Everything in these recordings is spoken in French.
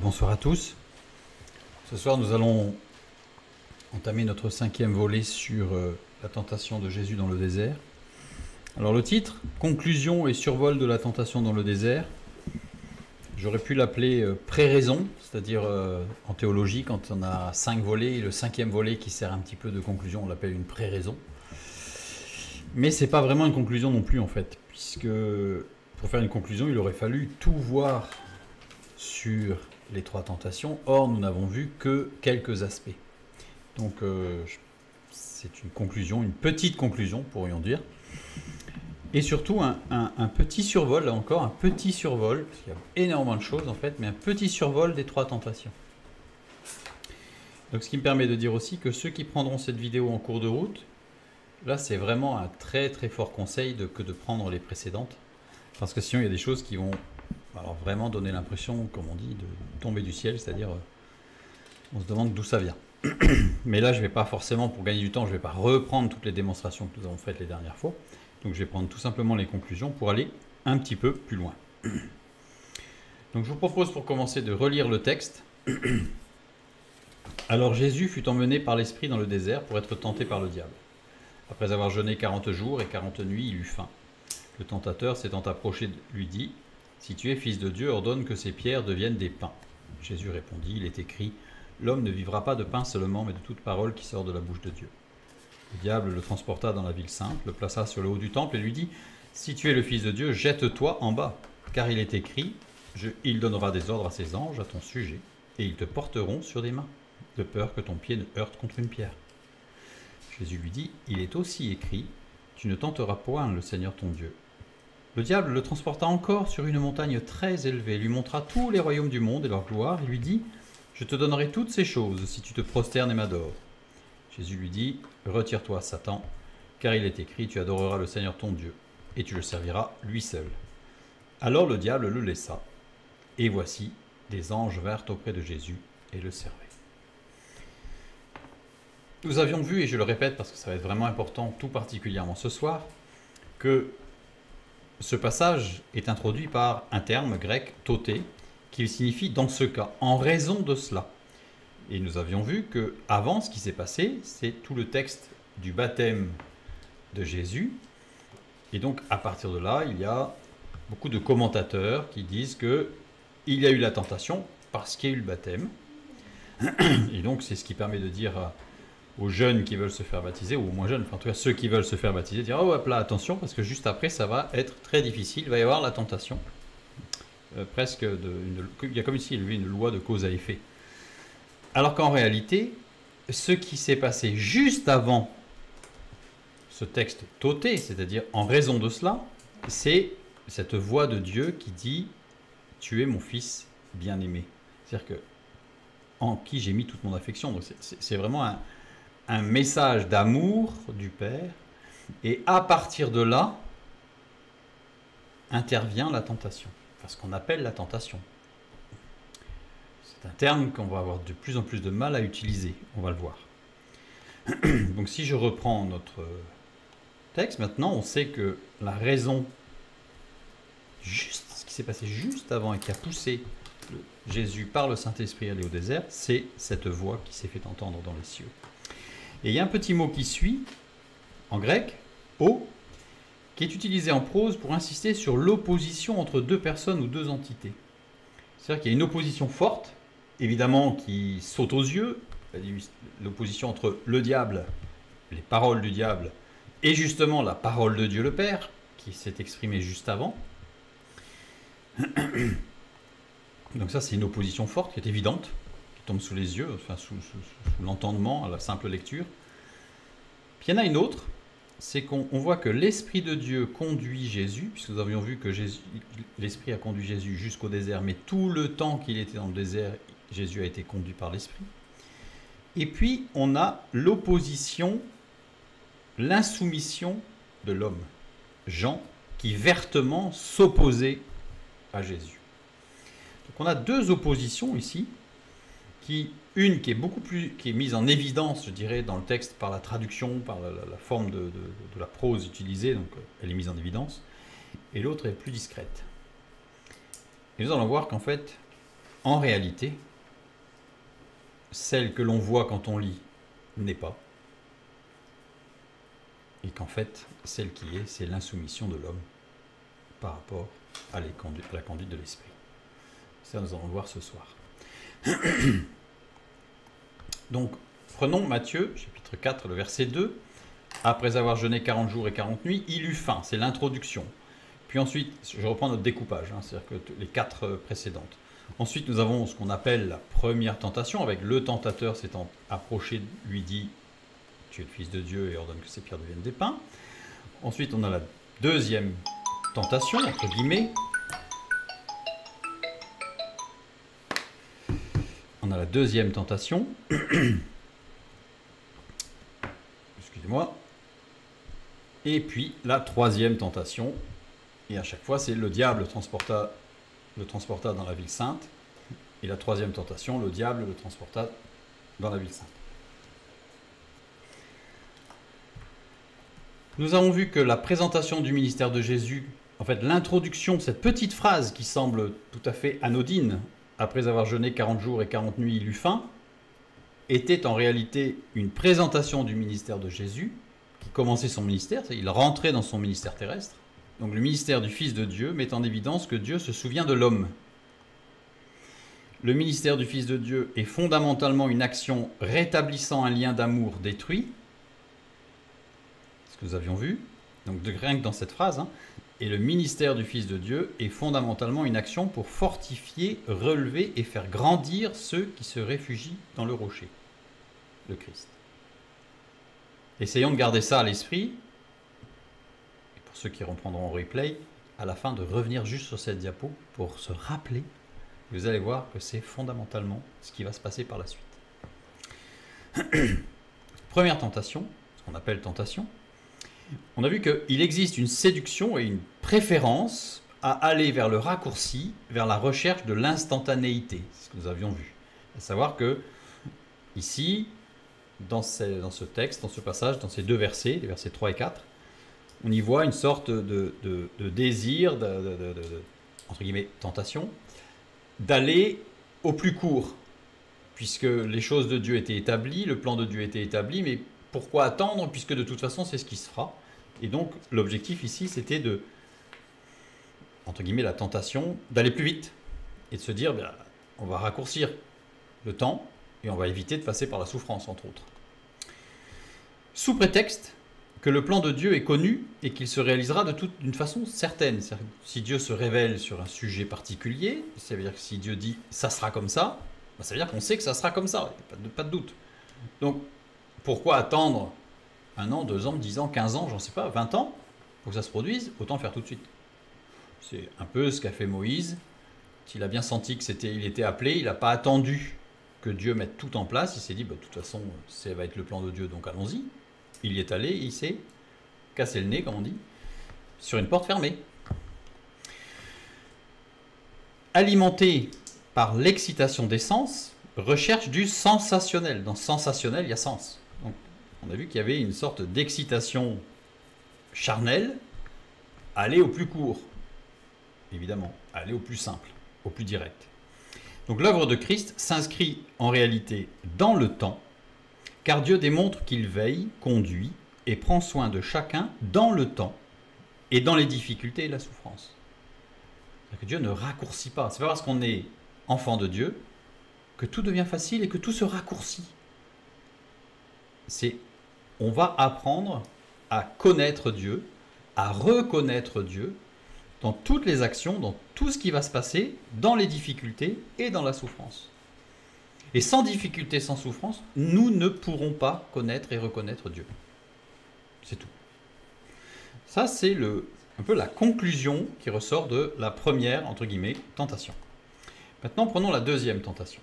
Bonsoir à tous. Ce soir, nous allons entamer notre 5e volet sur la tentation de Jésus dans le désert. Alors le titre, Conclusion et survol de la tentation dans le désert. J'aurais pu l'appeler pré-raison, c'est-à-dire en théologie, quand on a 5 volets, et le 5e volet qui sert un petit peu de conclusion, on l'appelle une pré-raison. Mais c'est pas vraiment une conclusion non plus en fait, puisque pour faire une conclusion, il aurait fallu tout voir sur les 3 tentations. Or, nous n'avons vu que quelques aspects. Donc, c'est une conclusion, une petite conclusion, pourrions dire. Et surtout, un petit survol, là encore, un petit survol, parce qu'il y a énormément de choses en fait, mais un petit survol des 3 tentations. Donc, ce qui me permet de dire aussi que ceux qui prendront cette vidéo en cours de route, là, c'est vraiment un très très fort conseil que de prendre les précédentes, parce que sinon, il y a des choses qui vont alors vraiment donner l'impression, comme on dit, de tomber du ciel, c'est-à-dire on se demande d'où ça vient. Mais là, je ne vais pas forcément, pour gagner du temps, je ne vais pas reprendre toutes les démonstrations que nous avons faites les dernières fois. Donc je vais prendre tout simplement les conclusions pour aller un petit peu plus loin. Donc je vous propose pour commencer de relire le texte. Alors Jésus fut emmené par l'Esprit dans le désert pour être tenté par le diable. Après avoir jeûné 40 jours et 40 nuits, il eut faim. Le tentateur s'étant approché lui dit: « Si tu es fils de Dieu, ordonne que ces pierres deviennent des pains. » Jésus répondit: « Il est écrit, l'homme ne vivra pas de pain seulement, mais de toute parole qui sort de la bouche de Dieu. » Le diable le transporta dans la ville sainte, le plaça sur le haut du temple et lui dit: « Si tu es le fils de Dieu, jette-toi en bas, car il est écrit, il donnera des ordres à ses anges à ton sujet, et ils te porteront sur des mains, de peur que ton pied ne heurte contre une pierre. » Jésus lui dit: « Il est aussi écrit, tu ne tenteras point le Seigneur ton Dieu. » Le diable le transporta encore sur une montagne très élevée, lui montra tous les royaumes du monde et leur gloire, et lui dit: « Je te donnerai toutes ces choses si tu te prosternes et m'adores. » Jésus lui dit: « Retire-toi, Satan, car il est écrit, tu adoreras le Seigneur ton Dieu, et tu le serviras lui seul. » Alors le diable le laissa, et voici, des anges vinrent auprès de Jésus et le servaient. Nous avions vu, et je le répète parce que ça va être vraiment important, tout particulièrement ce soir, que ce passage est introduit par un terme grec, toté, qui signifie dans ce cas, en raison de cela. Et nous avions vu que avant, ce qui s'est passé, c'est tout le texte du baptême de Jésus. Et donc, à partir de là, il y a beaucoup de commentateurs qui disent que il y a eu la tentation parce qu'il y a eu le baptême. Et donc, c'est ce qui permet de dire aux jeunes qui veulent se faire baptiser, ou aux moins jeunes, enfin en tout cas ceux qui veulent se faire baptiser, dire: oh hop là, attention, parce que juste après ça va être très difficile, il va y avoir la tentation. Il y a comme ici une loi de cause à effet. Alors qu'en réalité, ce qui s'est passé juste avant ce texte toté, c'est-à-dire en raison de cela, c'est cette voix de Dieu qui dit: tu es mon fils bien-aimé. C'est-à-dire que en qui j'ai mis toute mon affection. Donc c'est vraiment un message d'amour du Père, et à partir de là intervient la tentation, enfin ce qu'on appelle la tentation. C'est un terme qu'on va avoir de plus en plus de mal à utiliser, on va le voir. Donc si je reprends notre texte, maintenant on sait que la raison, juste ce qui s'est passé juste avant et qui a poussé Jésus par le Saint-Esprit à aller au désert, c'est cette voix qui s'est fait entendre dans les cieux. Et il y a un petit mot qui suit, en grec, « o », qui est utilisé en prose pour insister sur l'opposition entre 2 personnes ou 2 entités. C'est-à-dire qu'il y a une opposition forte, évidemment, qui saute aux yeux, l'opposition entre le diable, les paroles du diable, et justement la parole de Dieu le Père, qui s'est exprimée juste avant. Donc ça, c'est une opposition forte, qui est évidente, tombe sous les yeux, enfin sous l'entendement, à la simple lecture. Puis il y en a une autre, c'est qu'on voit que l'Esprit de Dieu conduit Jésus, puisque nous avions vu que l'Esprit a conduit Jésus jusqu'au désert, mais tout le temps qu'il était dans le désert, Jésus a été conduit par l'Esprit. Et puis on a l'opposition, l'insoumission de l'homme, Jean, qui vertement s'opposait à Jésus. Donc on a 2 oppositions ici, une qui est mise en évidence, je dirais, dans le texte par la traduction, par la forme de la prose utilisée, donc elle est mise en évidence, et l'autre est plus discrète. Et nous allons voir qu'en fait, en réalité, celle que l'on voit quand on lit n'est pas. Et qu'en fait, celle qui est, c'est l'insoumission de l'homme par rapport à la conduite de l'esprit. Ça, nous allons le voir ce soir. Donc, prenons Matthieu, chapitre 4, le verset 2. Après avoir jeûné 40 jours et 40 nuits, il eut faim. C'est l'introduction. Puis ensuite, je reprends notre découpage, c'est-à-dire que les 4 précédentes. Ensuite, nous avons ce qu'on appelle la première tentation, avec le tentateur s'étant approché, lui dit « Tu es le Fils de Dieu et ordonne que ces pierres deviennent des pains ». Ensuite, on a la deuxième tentation, entre guillemets. On a la deuxième tentation. Excusez-moi. Et puis la troisième tentation. Et à chaque fois, c'est le diable le transporta dans la ville sainte. Et la troisième tentation, le diable le transporta dans la ville sainte. Nous avons vu que la présentation du ministère de Jésus, en fait l'introduction, cette petite phrase qui semble tout à fait anodine, après avoir jeûné 40 jours et 40 nuits, il eut faim, était en réalité une présentation du ministère de Jésus, qui commençait son ministère, il rentrait dans son ministère terrestre. Donc le ministère du Fils de Dieu met en évidence que Dieu se souvient de l'homme. Le ministère du Fils de Dieu est fondamentalement une action rétablissant un lien d'amour détruit, ce que nous avions vu, donc rien que dans cette phrase, et le ministère du Fils de Dieu est fondamentalement une action pour fortifier, relever et faire grandir ceux qui se réfugient dans le rocher, le Christ. Essayons de garder ça à l'esprit, et pour ceux qui reprendront en replay, à la fin de revenir juste sur cette diapo pour se rappeler, vous allez voir que c'est fondamentalement ce qui va se passer par la suite. Première tentation, ce qu'on appelle tentation. On a vu qu'il existe une séduction et une préférence à aller vers le raccourci, vers la recherche de l'instantanéité. C'est ce que nous avions vu. À savoir que, ici, dans ce texte, dans ce passage, dans ces 2 versets, les versets 3 et 4, on y voit une sorte de désir, entre guillemets, tentation, d'aller au plus court, puisque les choses de Dieu étaient établies, le plan de Dieu était établi, mais pourquoi attendre, puisque de toute façon, c'est ce qui se fera. Et donc, l'objectif ici, c'était de, entre guillemets, la tentation, d'aller plus vite, et de se dire, bien, on va raccourcir le temps, et on va éviter de passer par la souffrance, entre autres. Sous prétexte que le plan de Dieu est connu, et qu'il se réalisera d'une façon certaine. Si Dieu se révèle sur un sujet particulier, ça veut dire que si Dieu dit, ça sera comme ça, ben ça veut dire qu'on sait que ça sera comme ça, pas de doute. Donc, pourquoi attendre 1 an, 2 ans, 10 ans, 15 ans, j'en sais pas, 20 ans, pour que ça se produise, autant faire tout de suite. C'est un peu ce qu'a fait Moïse. Il a bien senti qu'il était appelé, il n'a pas attendu que Dieu mette tout en place, il s'est dit, bah, de toute façon, ça va être le plan de Dieu, donc allons-y. Il y est allé, il s'est cassé le nez, comme on dit, sur une porte fermée. Alimenté par l'excitation des sens, recherche du sensationnel. Dans sensationnel, il y a sens. Donc, on a vu qu'il y avait une sorte d'excitation charnelle, aller au plus court, évidemment, aller au plus simple, au plus direct. Donc l'œuvre de Christ s'inscrit en réalité dans le temps, car Dieu démontre qu'il veille, conduit et prend soin de chacun dans le temps et dans les difficultés et la souffrance. C'est-à-dire que Dieu ne raccourcit pas. C'est pas parce qu'on est enfant de Dieu que tout devient facile et que tout se raccourcit. On va apprendre à connaître Dieu, à reconnaître Dieu dans toutes les actions, dans tout ce qui va se passer, dans les difficultés et dans la souffrance. Et sans difficulté, sans souffrance, nous ne pourrons pas connaître et reconnaître Dieu. C'est tout. Ça, c'est un peu la conclusion qui ressort de la première, entre guillemets, tentation. Maintenant, prenons la deuxième tentation.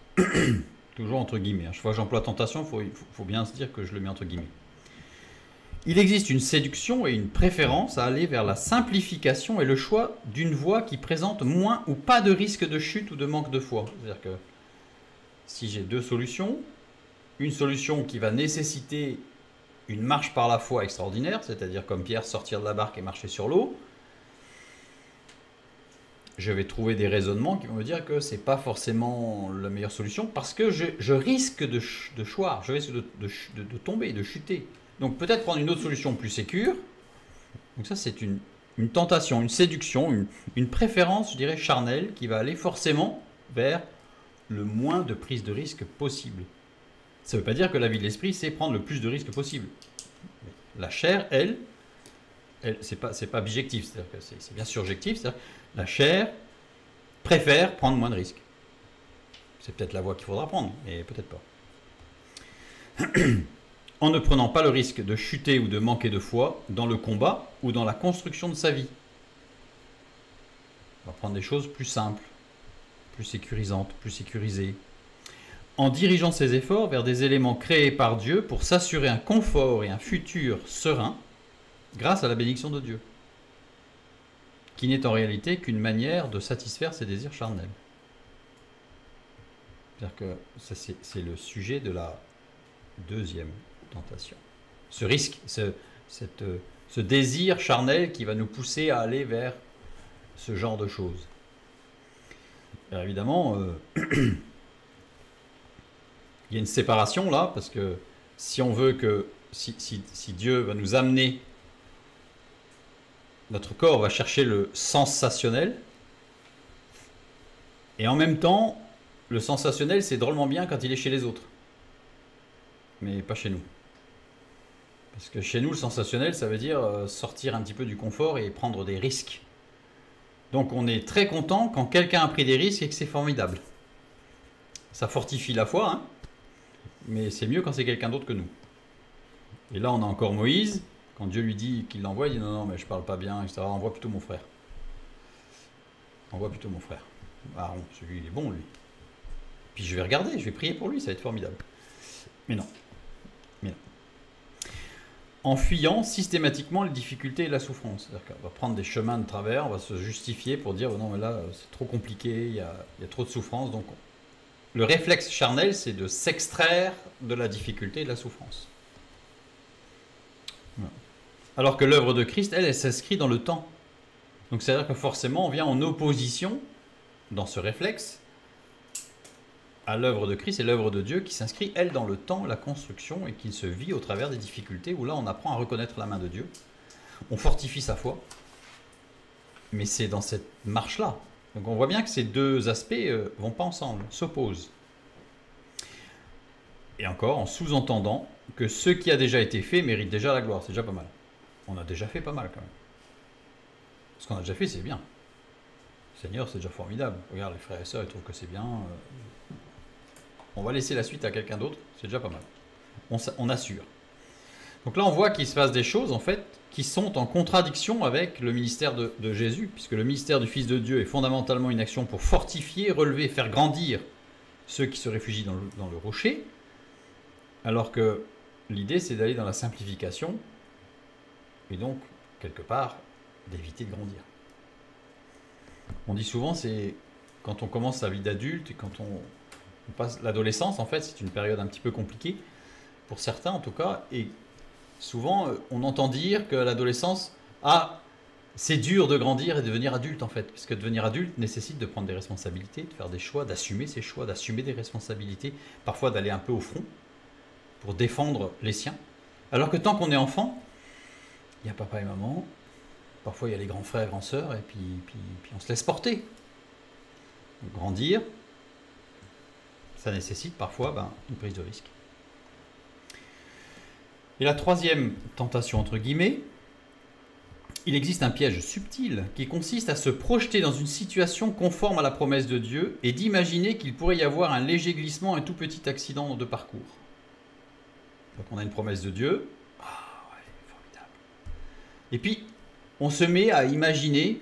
Toujours entre guillemets. Chaque fois que j'emploie tentation, il faut bien se dire que je le mets entre guillemets. Il existe une séduction et une préférence à aller vers la simplification et le choix d'une voie qui présente moins ou pas de risque de chute ou de manque de foi. C'est-à-dire que si j'ai 2 solutions, une solution qui va nécessiter une marche par la foi extraordinaire, c'est-à-dire comme Pierre sortir de la barque et marcher sur l'eau, je vais trouver des raisonnements qui vont me dire que c'est pas forcément la meilleure solution parce que je risque de choir, je risque de tomber, de chuter. Donc peut-être prendre une autre solution plus sécure. Donc ça c'est une tentation, une séduction, une préférence, je dirais, charnelle qui va aller forcément vers le moins de prise de risque possible. Ça ne veut pas dire que la vie de l'esprit, c'est prendre le plus de risques possible. La chair, elle c'est pas objectif, c'est-à-dire que c'est bien surjectif, c'est-à-dire que la chair préfère prendre moins de risques. C'est peut-être la voie qu'il faudra prendre, mais peut-être pas. En ne prenant pas le risque de chuter ou de manquer de foi dans le combat ou dans la construction de sa vie. On va prendre des choses plus simples, plus sécurisantes, plus sécurisées. En dirigeant ses efforts vers des éléments créés par Dieu pour s'assurer un confort et un futur serein grâce à la bénédiction de Dieu, qui n'est en réalité qu'une manière de satisfaire ses désirs charnels. C'est-à-dire que c'est le sujet de la deuxième tentation. Ce risque, ce désir charnel qui va nous pousser à aller vers ce genre de choses. Alors évidemment, il y a une séparation là, parce que si on veut que, si Dieu va nous amener, notre corps va chercher le sensationnel, et en même temps, le sensationnel, c'est drôlement bien quand il est chez les autres, mais pas chez nous. Parce que chez nous, le sensationnel, ça veut dire sortir un petit peu du confort et prendre des risques. Donc on est très content quand quelqu'un a pris des risques et que c'est formidable. Ça fortifie la foi, hein, mais c'est mieux quand c'est quelqu'un d'autre que nous. Et là, on a encore Moïse. Quand Dieu lui dit qu'il l'envoie, il dit non, mais je parle pas bien, etc. Envoie plutôt mon frère. Envoie plutôt mon frère. Aaron, celui, il est bon, lui. Puis je vais regarder, je vais prier pour lui, ça va être formidable. Mais non. En fuyant systématiquement les difficultés et la souffrance. C'est-à-dire qu'on va prendre des chemins de travers, on va se justifier pour dire non, mais là, c'est trop compliqué, il y a trop de souffrance. Donc, le réflexe charnel, c'est de s'extraire de la difficulté et de la souffrance. Voilà. Alors que l'œuvre de Christ, elle s'inscrit dans le temps. Donc, c'est-à-dire que forcément, on vient en opposition, dans ce réflexe, à l'œuvre de Christ et l'œuvre de Dieu qui s'inscrit, elle, dans le temps, la construction, et qui se vit au travers des difficultés, où là, on apprend à reconnaître la main de Dieu. On fortifie sa foi. Mais c'est dans cette marche-là. Donc on voit bien que ces deux aspects ne vont pas ensemble, s'opposent. Et encore, en sous-entendant que ce qui a déjà été fait mérite déjà la gloire. C'est déjà pas mal. On a déjà fait pas mal, quand même. Ce qu'on a déjà fait, c'est bien. Seigneur, c'est déjà formidable. Regarde, les frères et sœurs, ils trouvent que c'est bien. On va laisser la suite à quelqu'un d'autre, c'est déjà pas mal. On assure. Donc là, on voit qu'il se passe des choses, en fait, qui sont en contradiction avec le ministère de Jésus, puisque le ministère du Fils de Dieu est fondamentalement une action pour fortifier, relever, faire grandir ceux qui se réfugient dans le rocher, alors que l'idée, c'est d'aller dans la simplification, et donc, quelque part, d'éviter de grandir. On dit souvent, c'est quand on commence sa vie d'adulte, et quand on passe l'adolescence, en fait, c'est une période un petit peu compliquée, pour certains en tout cas, et souvent on entend dire que l'adolescence, c'est dur de grandir et de devenir adulte en fait, parce que devenir adulte nécessite de prendre des responsabilités, de faire des choix, d'assumer ses choix, d'assumer des responsabilités, parfois d'aller un peu au front pour défendre les siens, alors que tant qu'on est enfant, il y a papa et maman, parfois il y a les grands frères, grands sœurs, et puis on se laisse porter. Donc, grandir, ça nécessite parfois une prise de risque. Et la troisième tentation, entre guillemets, il existe un piège subtil qui consiste à se projeter dans une situation conforme à la promesse de Dieu et d'imaginer qu'il pourrait y avoir un léger glissement, un tout petit accident de parcours. Donc on a une promesse de Dieu, formidable. Et puis on se met à imaginer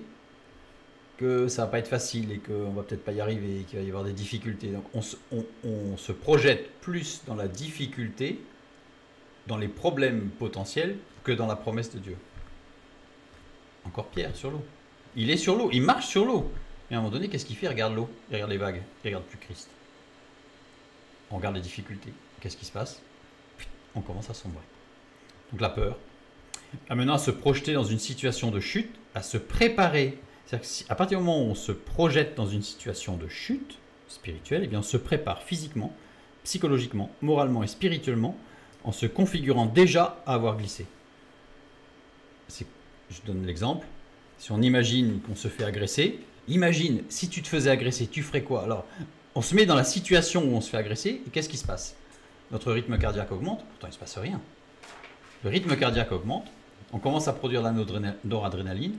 que ça va pas être facile et qu'on va peut-être pas y arriver et qu'il va y avoir des difficultés. Donc on se projette plus dans la difficulté, dans les problèmes potentiels, que dans la promesse de Dieu. Encore Pierre sur l'eau. Il est sur l'eau, il marche sur l'eau. Et à un moment donné, qu'est-ce qu'il fait? Il regarde l'eau, il regarde les vagues, il regarde plus Christ. On regarde les difficultés. Qu'est-ce qui se passe? On commence à sombrer. Donc la peur, amenant à se projeter dans une situation de chute, à se préparer. C'est-à-dire qu'à partir du moment où on se projette dans une situation de chute spirituelle, eh bien on se prépare physiquement, psychologiquement, moralement et spirituellement en se configurant déjà à avoir glissé. Je donne l'exemple. Si on imagine qu'on se fait agresser, imagine si tu te faisais agresser, tu ferais quoi? Alors, on se met dans la situation où on se fait agresser et qu'est-ce qui se passe? Notre rythme cardiaque augmente, pourtant il ne se passe rien. Le rythme cardiaque augmente, on commence à produire la noradrénaline,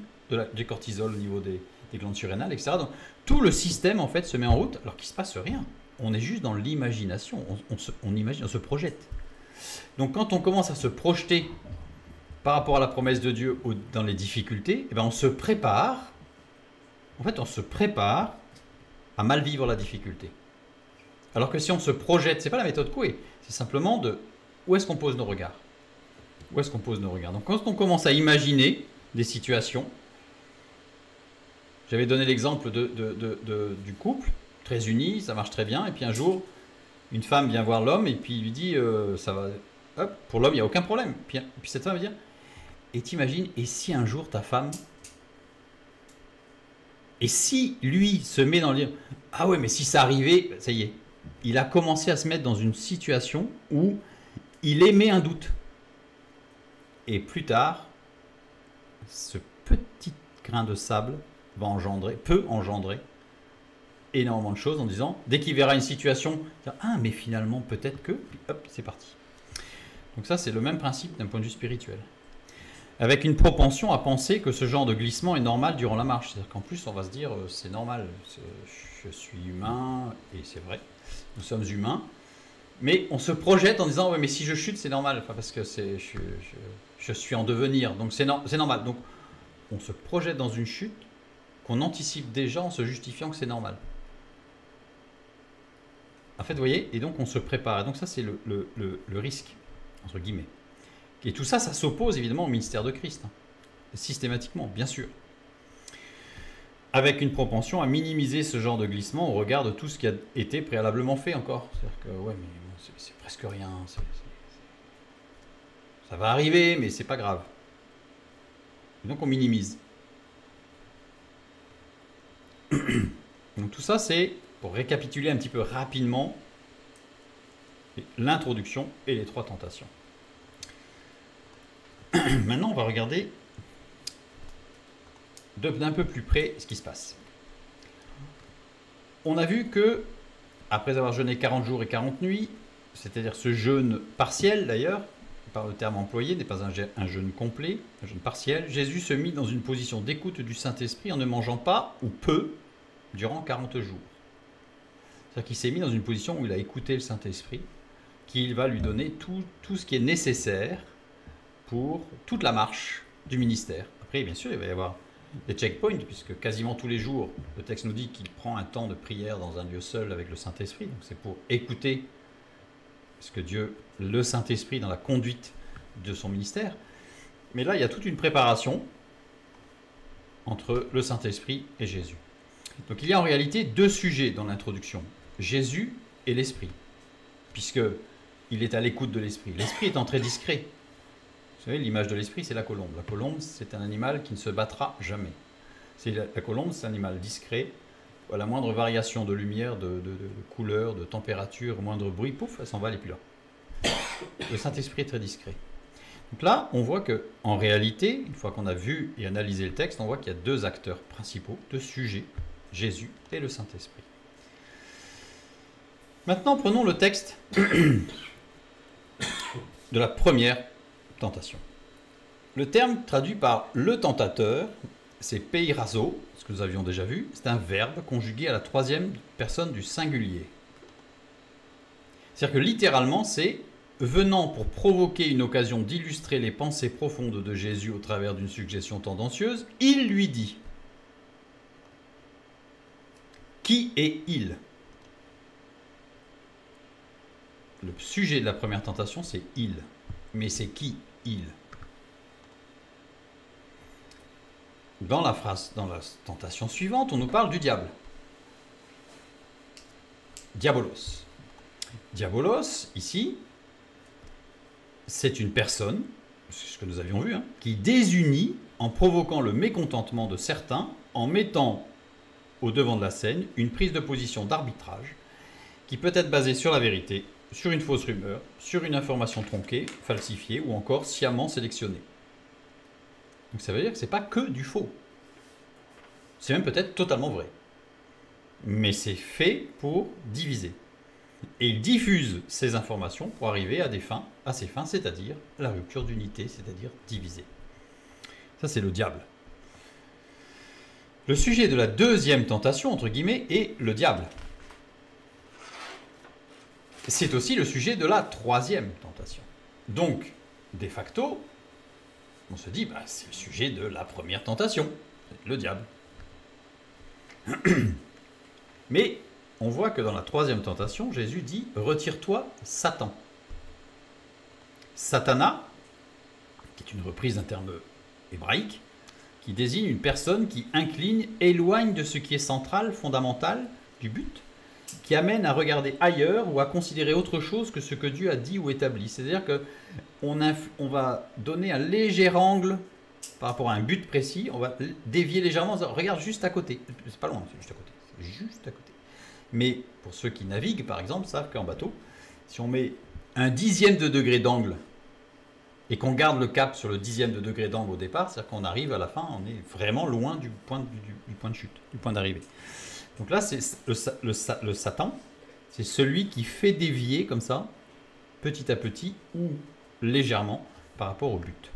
du cortisol au niveau des glandes surrénales, etc. Donc, tout le système en fait se met en route alors qu'il ne se passe rien. On est juste dans l'imagination, on imagine, on se projette. Donc quand on commence à se projeter par rapport à la promesse de Dieu dans les difficultés, eh bien on se prépare, à mal vivre la difficulté. Alors que si on se projette, ce n'est pas la méthode Coué, c'est simplement de où est-ce qu'on pose nos regards. Où est-ce qu'on pose nos regards? Donc quand on commence à imaginer des situations, j'avais donné l'exemple du couple, très uni, ça marche très bien, et puis un jour, une femme vient voir l'homme et puis il lui dit ça va, hop, pour l'homme il n'y a aucun problème. Puis cette femme va dire, et t'imagines, et si un jour ta femme, et si lui se met dans le dire, ah ouais mais si ça arrivait, ça y est, il a commencé à se mettre dans une situation où il émet un doute. Et plus tard, ce petit grain de sable peut engendrer énormément de choses en disant, dès qu'il verra une situation, ah mais finalement peut-être que, puis hop, c'est parti. Donc ça c'est le même principe d'un point de vue spirituel. Avec une propension à penser que ce genre de glissement est normal durant la marche. C'est-à-dire qu'en plus on va se dire, c'est normal, je suis humain, et c'est vrai, nous sommes humains, mais on se projette en disant, ouais mais si je chute c'est normal, enfin, parce que je suis en devenir, donc c'est normal. Donc on se projette dans une chute qu'on anticipe déjà en se justifiant que c'est normal. En fait, vous voyez, et donc on se prépare. Et donc ça, c'est le risque, entre guillemets. Et tout ça, ça s'oppose évidemment au ministère de Christ, hein, systématiquement, bien sûr. Avec une propension à minimiser ce genre de glissement au regard de tout ce qui a été préalablement fait encore. C'est-à-dire que, ouais, mais c'est presque rien. Ça va arriver, mais c'est pas grave. Et donc on minimise. Donc tout ça, c'est, pour récapituler un petit peu rapidement, l'introduction et les trois tentations. Maintenant, on va regarder d'un peu plus près ce qui se passe. On a vu que, après avoir jeûné 40 jours et 40 nuits, c'est-à-dire ce jeûne partiel d'ailleurs, par le terme employé, n'est pas un jeûne complet, un jeûne partiel, Jésus se mit dans une position d'écoute du Saint-Esprit en ne mangeant pas ou peu durant 40 jours. C'est-à-dire qu'il s'est mis dans une position où il a écouté le Saint-Esprit, qu'il va lui donner tout ce qui est nécessaire pour toute la marche du ministère. Après, bien sûr, il va y avoir des checkpoints, puisque quasiment tous les jours, le texte nous dit qu'il prend un temps de prière dans un lieu seul avec le Saint-Esprit. Donc c'est pour écouter ce que Dieu, le Saint-Esprit, dans la conduite de son ministère. Mais là, il y a toute une préparation entre le Saint-Esprit et Jésus. Donc il y a en réalité deux sujets dans l'introduction, Jésus et l'Esprit, puisqu'il est à l'écoute de l'Esprit. L'Esprit étant très discret. Vous savez, l'image de l'Esprit, c'est la colombe. La colombe, c'est un animal qui ne se battra jamais. La colombe, c'est un animal discret. À la moindre variation de lumière, de couleur, de température, au moindre bruit, pouf, elle s'en va, elle n'est plus là. Le Saint-Esprit est très discret. Donc là, on voit qu'en réalité, une fois qu'on a vu et analysé le texte, on voit qu'il y a deux acteurs principaux, deux sujets, Jésus et le Saint-Esprit. Maintenant, prenons le texte de la première tentation. Le terme traduit par le tentateur, c'est peirazo, ce que nous avions déjà vu, c'est un verbe conjugué à la troisième personne du singulier. C'est-à-dire que littéralement, c'est venant pour provoquer une occasion d'illustrer les pensées profondes de Jésus au travers d'une suggestion tendancieuse, il lui dit. Qui est il? Le sujet de la première tentation, c'est il. Mais c'est qui il? Dans la tentation suivante, on nous parle du diable. Diabolos. Diabolos, ici, c'est une personne, c'est ce que nous avions vu, hein, qui désunit en provoquant le mécontentement de certains en mettant au devant de la scène une prise de position d'arbitrage qui peut être basée sur la vérité, sur une fausse rumeur, sur une information tronquée, falsifiée ou encore sciemment sélectionnée. Donc ça veut dire que ce n'est pas que du faux. C'est même peut-être totalement vrai. Mais c'est fait pour diviser. Et il diffuse ces informations pour arriver à ses fins, c'est-à-dire la rupture d'unité, c'est-à-dire diviser. Ça, c'est le diable. Le sujet de la deuxième tentation, entre guillemets, est le diable. C'est aussi le sujet de la troisième tentation. Donc, de facto, on se dit, c'est le sujet de la première tentation, le diable. Mais on voit que dans la troisième tentation, Jésus dit « Retire-toi, Satan ». Satana, qui est une reprise d'un terme hébraïque, qui désigne une personne qui incline, éloigne de ce qui est central, fondamental, du but, qui amène à regarder ailleurs ou à considérer autre chose que ce que Dieu a dit ou établi. C'est-à-dire qu'on va donner un léger angle par rapport à un but précis, on va dévier légèrement, regarde juste à côté. C'est pas loin, c'est juste à côté. C'est juste à côté. Mais pour ceux qui naviguent, par exemple, savent qu'en bateau, si on met un dixième de degré d'angle et qu'on garde le cap sur le dixième de degré d'angle au départ, c'est-à-dire qu'on arrive à la fin, on est vraiment loin du point de chute, du point d'arrivée. Donc là, c'est le Satan, c'est celui qui fait dévier comme ça, petit à petit ou légèrement par rapport au but.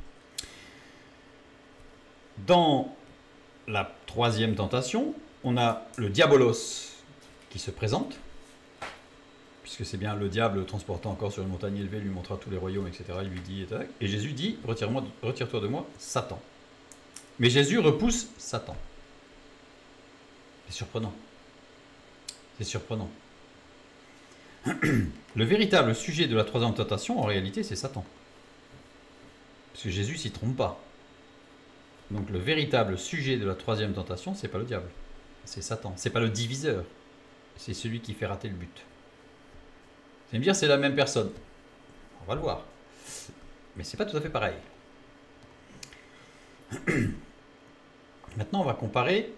Dans la troisième tentation, on a le diabolos qui se présente, puisque c'est bien le diable transportant encore sur une montagne élevée, lui montrera tous les royaumes, etc. Il lui dit, et Jésus dit, retire-toi de moi, Satan. Mais Jésus repousse Satan. C'est surprenant. C'est surprenant. Le véritable sujet de la troisième tentation, en réalité, c'est Satan. Parce que Jésus s'y trompe pas. Donc le véritable sujet de la troisième tentation, c'est pas le diable. C'est Satan. C'est pas le diviseur. C'est celui qui fait rater le but. Vous allez me dire, c'est la même personne. On va le voir. Mais c'est pas tout à fait pareil. Maintenant, on va comparer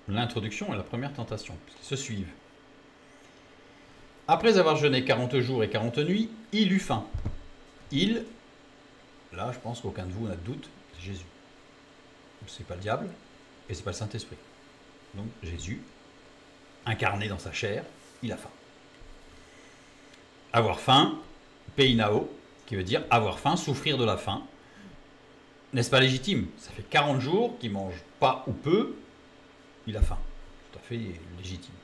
l'introduction et la première tentation, qui se suivent. Après avoir jeûné 40 jours et 40 nuits, il eut faim. Il, là, je pense qu'aucun de vous n'a de doute, c'est Jésus. C'est pas le diable et c'est pas le Saint-Esprit. Donc Jésus, incarné dans sa chair, il a faim. Avoir faim, peinao, qui veut dire avoir faim, souffrir de la faim. N'est-ce pas légitime? Ça fait 40 jours qu'il mange pas ou peu, il a faim. Tout à fait légitime.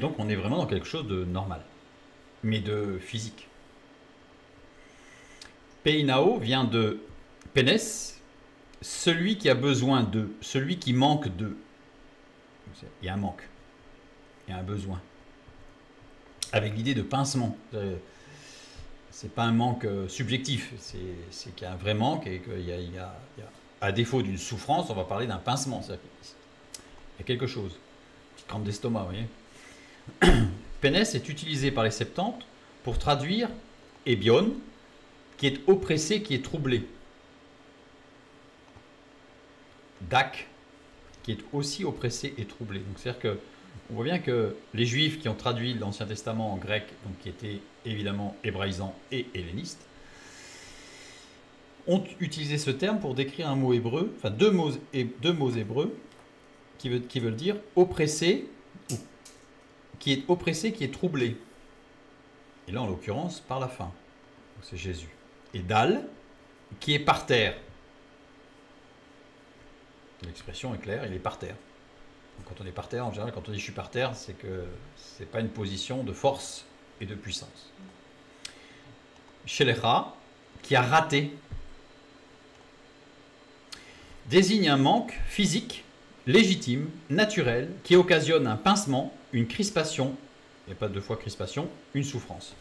Donc on est vraiment dans quelque chose de normal, mais de physique. Peinao vient de pénès, celui qui a besoin de, celui qui manque de. Il y a un manque, il y a un besoin. Avec l'idée de pincement. C'est pas un manque subjectif, c'est qu'il y a un vrai manque et qu'il y a, à défaut d'une souffrance, on va parler d'un pincement. Il y a quelque chose. Une petite crampe d'estomac, vous voyez. Pénès est utilisé par les Septante pour traduire ébion, qui est oppressé, qui est troublé. Dak, qui est aussi oppressé et troublé. Donc c'est-à-dire que on voit bien que les Juifs qui ont traduit l'Ancien Testament en grec, donc qui était évidemment hébraïsant et helléniste, ont utilisé ce terme pour décrire un mot hébreu, enfin deux mots hébreux qui veulent dire oppressé, ou qui est oppressé, qui est troublé. Et là, en l'occurrence, par la faim. C'est Jésus. Et Dal, qui est par terre. L'expression est claire, il est par terre. Donc, quand on est par terre, en général, quand on dit je suis par terre, c'est que c'est pas une position de force et de puissance. Shelecha, qui a raté, désigne un manque physique, légitime, naturel, qui occasionne un pincement, une crispation, il n'y a pas deux fois crispation, une souffrance.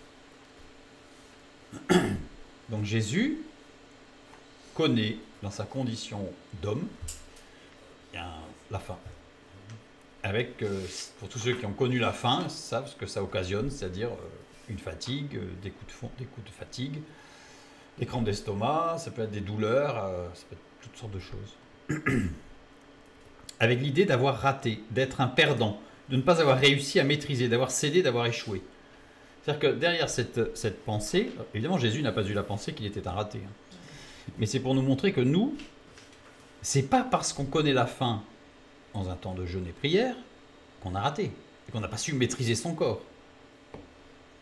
Donc Jésus connaît dans sa condition d'homme la faim. Avec, pour tous ceux qui ont connu la faim, savent ce que ça occasionne, c'est-à-dire une fatigue, des coups de fatigue, des crampes d'estomac, ça peut être des douleurs, ça peut être toutes sortes de choses. avec l'idée d'avoir raté, d'être un perdant, de ne pas avoir réussi à maîtriser, d'avoir cédé, d'avoir échoué. C'est-à-dire que derrière cette pensée, évidemment Jésus n'a pas eu la pensée qu'il était un raté, hein. Mais c'est pour nous montrer que nous, c'est pas parce qu'on connaît la fin dans un temps de jeûne et prière qu'on a raté, et qu'on n'a pas su maîtriser son corps.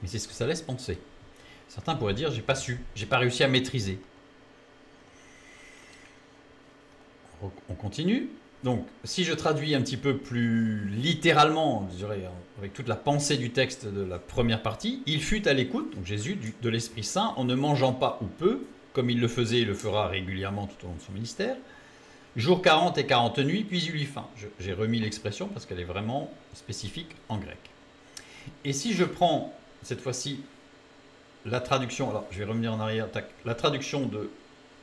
Mais c'est ce que ça laisse penser. Certains pourraient dire, j'ai pas su, j'ai pas réussi à maîtriser. On continue. Donc, si je traduis un petit peu plus littéralement, je dirais, avec toute la pensée du texte de la première partie, il fut à l'écoute, donc Jésus, de l'Esprit Saint, en ne mangeant pas ou peu, comme il le faisait et le fera régulièrement tout au long de son ministère, jour 40 et 40 nuits, puis il eut faim. J'ai remis l'expression parce qu'elle est vraiment spécifique en grec. Et si je prends, cette fois-ci, la traduction, alors je vais revenir en arrière, la traduction de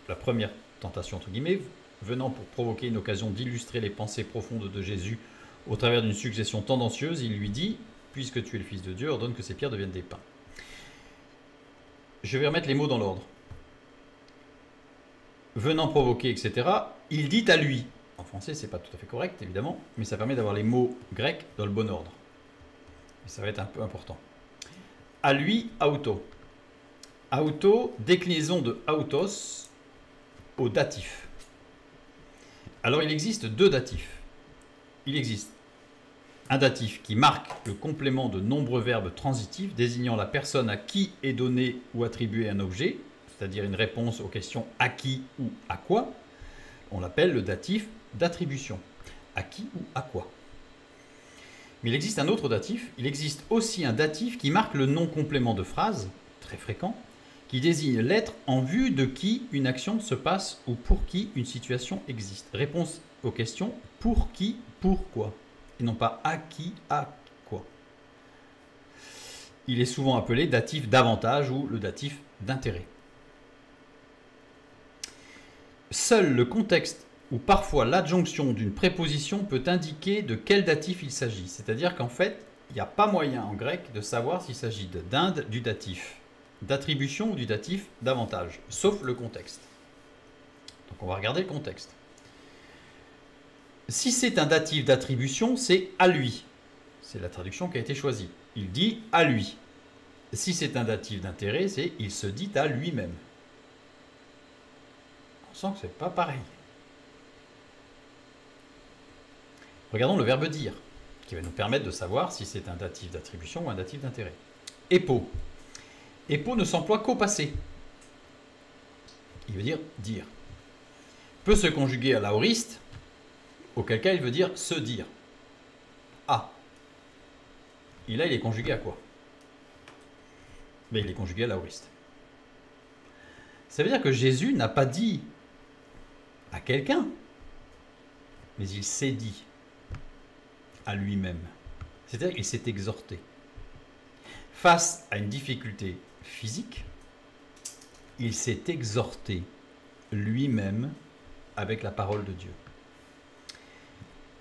la première tentation, entre guillemets, venant pour provoquer une occasion d'illustrer les pensées profondes de Jésus au travers d'une succession tendancieuse, il lui dit, puisque tu es le Fils de Dieu, ordonne que ces pierres deviennent des pains. Je vais remettre les mots dans l'ordre. Venant provoquer, etc., il dit à lui. En français, c'est pas tout à fait correct, évidemment, mais ça permet d'avoir les mots grecs dans le bon ordre. Et ça va être un peu important. À lui, auto. Auto, déclinaison de autos au datif. Alors, il existe deux datifs. Il existe un datif qui marque le complément de nombreux verbes transitifs désignant la personne à qui est donné ou attribué un objet, c'est-à-dire une réponse aux questions à qui ou à quoi. On l'appelle le datif d'attribution. À qui ou à quoi. Mais il existe un autre datif. Il existe aussi un datif qui marque le non-complément de phrase, très fréquent, qui désigne l'être en vue de qui une action se passe ou pour qui une situation existe. Réponse aux questions pour qui, pourquoi, et non pas à qui, à quoi. Il est souvent appelé datif d'avantage ou le datif d'intérêt. Seul le contexte ou parfois l'adjonction d'une préposition peut indiquer de quel datif il s'agit. C'est-à-dire qu'en fait, il n'y a pas moyen en grec de savoir s'il s'agit d'inde du datif, d'attribution ou du datif d'avantage, sauf le contexte. Donc on va regarder le contexte. Si c'est un datif d'attribution, c'est à lui. C'est la traduction qui a été choisie. Il dit à lui. Si c'est un datif d'intérêt, c'est il se dit à lui-même. On sent que c'est pas pareil. Regardons le verbe dire, qui va nous permettre de savoir si c'est un datif d'attribution ou un datif d'intérêt. Épo. Épo ne s'emploie qu'au passé. Il veut dire dire. Peut se conjuguer à l'aoriste, auquel cas il veut dire se dire. Ah. Et là, il est conjugué à quoi? Mais il est conjugué à l'aoriste. Ça veut dire que Jésus n'a pas dit à quelqu'un, mais il s'est dit à lui-même. C'est-à-dire qu'il s'est exhorté. Face à une difficulté physique, il s'est exhorté lui-même avec la parole de Dieu.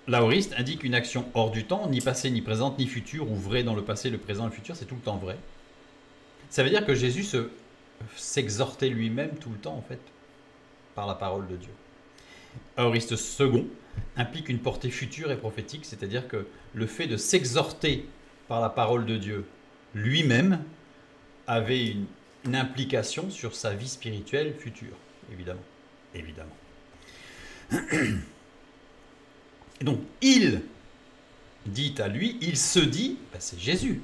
L'aoriste indique une action hors du temps, ni passé, ni présente, ni future, ou vrai dans le passé, le présent, le futur, c'est tout le temps vrai. Ça veut dire que Jésus s'exhortait lui-même tout le temps, en fait, par la parole de Dieu. Aoriste second implique une portée future et prophétique, c'est-à-dire que le fait de s'exhorter par la parole de Dieu lui-même avait une implication sur sa vie spirituelle future, évidemment. Évidemment. Et donc, il dit à lui, il se dit, ben c'est Jésus.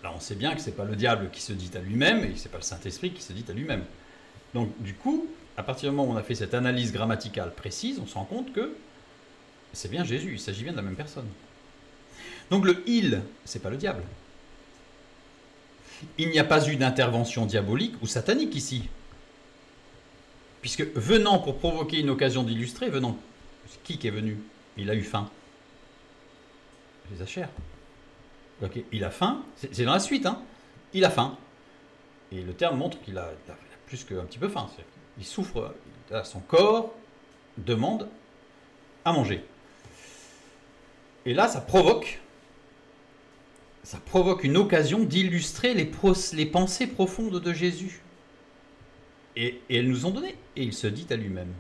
Là, on sait bien que ce n'est pas le diable qui se dit à lui-même, et que ce n'est pas le Saint-Esprit qui se dit à lui-même. Donc, du coup, à partir du moment où on a fait cette analyse grammaticale précise, on se rend compte que c'est bien Jésus, il s'agit bien de la même personne. Donc, le « il », ce n'est pas le diable. Il n'y a pas eu d'intervention diabolique ou satanique ici. Puisque venant pour provoquer une occasion d'illustrer, venant, qui est venu? Il a eu faim. Les achères. Okay. Il a faim, c'est dans la suite, hein. Il a faim. Et le terme montre qu'il a plus qu'un petit peu faim. Il souffre, son corps demande à manger. Et là, ça provoque une occasion d'illustrer les pensées profondes de Jésus. Et elles nous ont donné. Et il se dit à lui-même.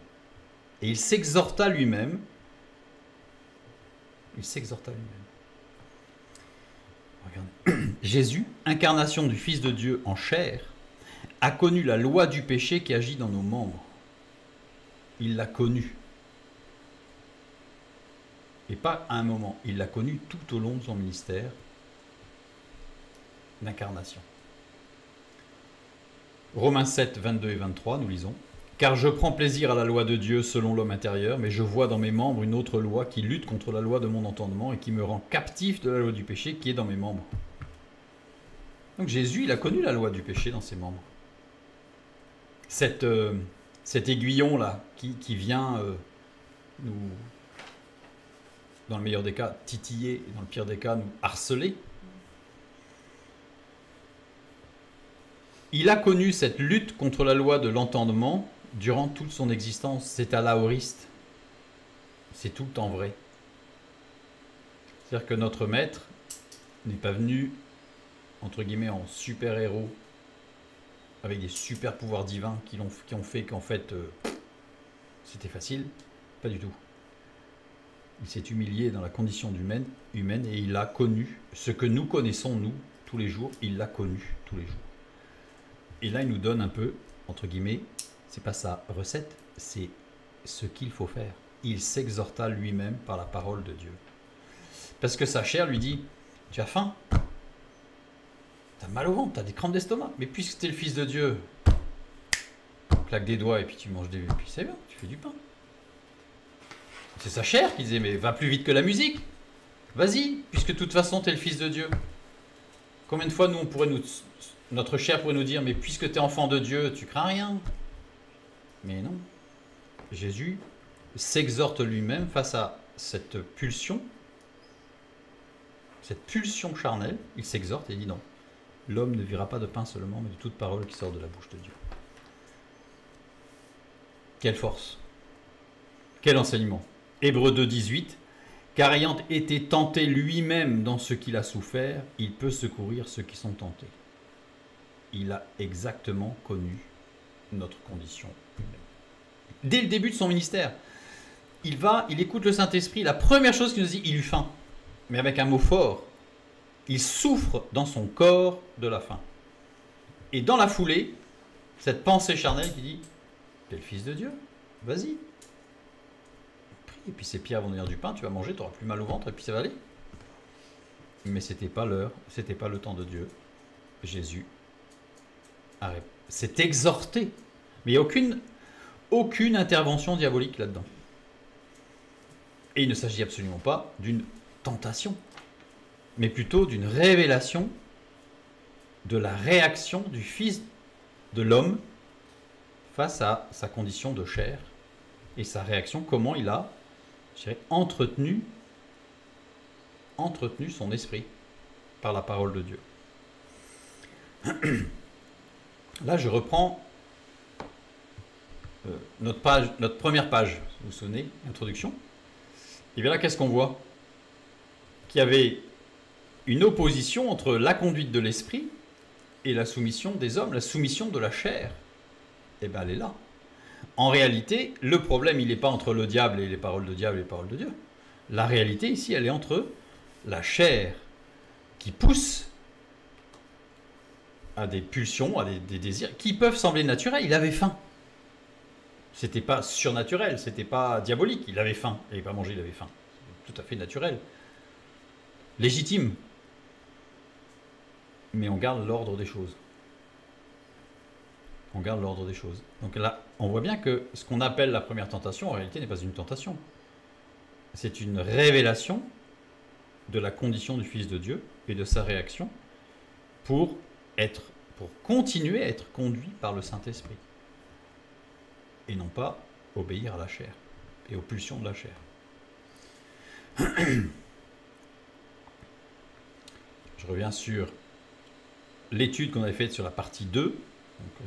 Et il s'exhorta lui-même Il s'exhorta lui-même. Regardez. Jésus, incarnation du Fils de Dieu en chair, a connu la loi du péché qui agit dans nos membres. Il l'a connue. Et pas à un moment. Il l'a connue tout au long de son ministère d'incarnation. Romains 7, 22 et 23, nous lisons. Car je prends plaisir à la loi de Dieu selon l'homme intérieur, mais je vois dans mes membres une autre loi qui lutte contre la loi de mon entendement et qui me rend captif de la loi du péché qui est dans mes membres. Donc Jésus, il a connu la loi du péché dans ses membres. Cet aiguillon-là qui vient nous, dans le meilleur des cas, titiller, et dans le pire des cas, nous harceler. Il a connu cette lutte contre la loi de l'entendement durant toute son existence. C'est à l'aoriste. C'est tout le temps vrai. C'est-à-dire que notre maître n'est pas venu, entre guillemets, en super-héros, avec des super pouvoirs divins qui ont fait qu'en fait, c'était facile. Pas du tout. Il s'est humilié dans la condition humaine et il a connu ce que nous connaissons, nous, tous les jours. Il l'a connu tous les jours. Et là, il nous donne un peu, entre guillemets, c'est pas sa recette, c'est ce qu'il faut faire. Il s'exhorta lui-même par la parole de Dieu. Parce que sa chair lui dit, tu as faim, tu as mal au ventre, tu as des crampes d'estomac, mais puisque tu es le Fils de Dieu, claque des doigts et puis tu manges des... puis c'est bien, tu fais du pain. C'est sa chair qui disait, mais va plus vite que la musique, vas-y, puisque de toute façon tu es le Fils de Dieu. Combien de fois nous, notre chair pourrait nous dire, mais puisque tu es enfant de Dieu, tu crains rien. Mais non. Jésus s'exhorte lui-même face à cette pulsion charnelle. Il s'exhorte et dit non. L'homme ne vivra pas de pain seulement, mais de toute parole qui sort de la bouche de Dieu. Quelle force. Quel enseignement. Hébreux 2, 18. Car ayant été tenté lui-même dans ce qu'il a souffert, il peut secourir ceux qui sont tentés. Il a exactement connu notre condition humaine. Dès le début de son ministère, il écoute le Saint-Esprit. La première chose qu'il nous dit, il eut faim. Mais avec un mot fort. Il souffre dans son corps de la faim. Et dans la foulée, cette pensée charnelle qui dit, t'es le Fils de Dieu, vas-y. Et puis ces pierres vont devenir du pain, tu vas manger, tu n'auras plus mal au ventre et puis ça va aller. Mais ce n'était pas l'heure, ce n'était pas le temps de Dieu. Jésus s'est exhorté. Mais il n'y a aucune intervention diabolique là-dedans. Et il ne s'agit absolument pas d'une tentation, mais plutôt d'une révélation de la réaction du Fils de l'homme face à sa condition de chair et sa réaction, comment il a, je dirais, entretenu son esprit par la parole de Dieu. Là, je reprends notre première page, vous vous souvenez, introduction. Et bien là, qu'est-ce qu'on voit? Qu'il y avait une opposition entre la conduite de l'esprit et la soumission des hommes, la soumission de la chair. Et bien, elle est là. En réalité, le problème, il n'est pas entre le diable et les paroles de diable et les paroles de Dieu. La réalité, ici, elle est entre la chair qui pousse à des pulsions, à des désirs qui peuvent sembler naturels. Il avait faim. C'était pas surnaturel, c'était pas diabolique. Il avait faim. Il n'avait pas mangé, il avait faim. C'est tout à fait naturel. Légitime. Mais on garde l'ordre des choses. On garde l'ordre des choses. Donc là, on voit bien que ce qu'on appelle la première tentation, en réalité, n'est pas une tentation. C'est une révélation de la condition du Fils de Dieu et de sa réaction pour continuer à être conduit par le Saint-Esprit. Et non pas obéir à la chair et aux pulsions de la chair. Je reviens sur l'étude qu'on avait faite sur la partie 2,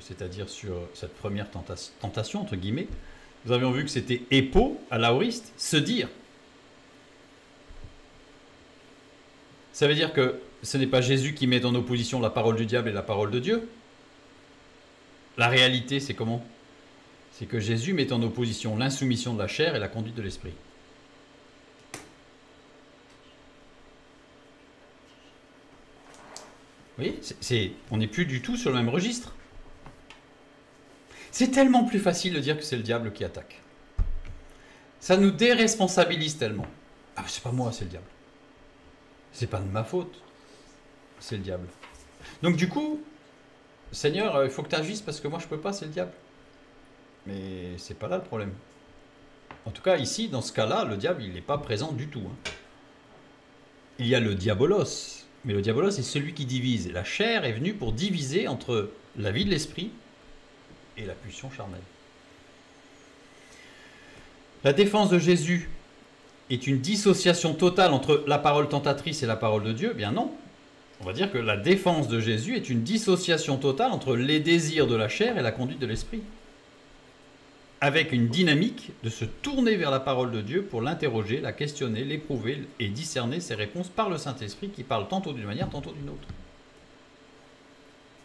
c'est-à-dire sur cette première tentation, entre guillemets. Nous avions vu que c'était épo, à l'aoriste, se dire. Ça veut dire que ce n'est pas Jésus qui met en opposition la parole du diable et la parole de Dieu. La réalité, c'est comment? C'est que Jésus met en opposition l'insoumission de la chair et la conduite de l'esprit. Vous voyez, on n'est plus du tout sur le même registre. C'est tellement plus facile de dire que c'est le diable qui attaque. Ça nous déresponsabilise tellement. Ah, c'est pas moi, c'est le diable. C'est pas de ma faute. C'est le diable. Donc du coup, Seigneur, il faut que tu agisses parce que moi je peux pas, c'est le diable. Mais c'est pas là le problème. En tout cas, ici, dans ce cas-là, le diable, il n'est pas présent du tout. Il y a le diabolos. Mais le diabolos est celui qui divise. Et la chair est venue pour diviser entre la vie de l'esprit et la pulsion charnelle. La défense de Jésus est une dissociation totale entre la parole tentatrice et la parole de Dieu? Eh bien non. On va dire que la défense de Jésus est une dissociation totale entre les désirs de la chair et la conduite de l'esprit, avec une dynamique de se tourner vers la parole de Dieu pour l'interroger, la questionner, l'éprouver et discerner ses réponses par le Saint-Esprit qui parle tantôt d'une manière, tantôt d'une autre.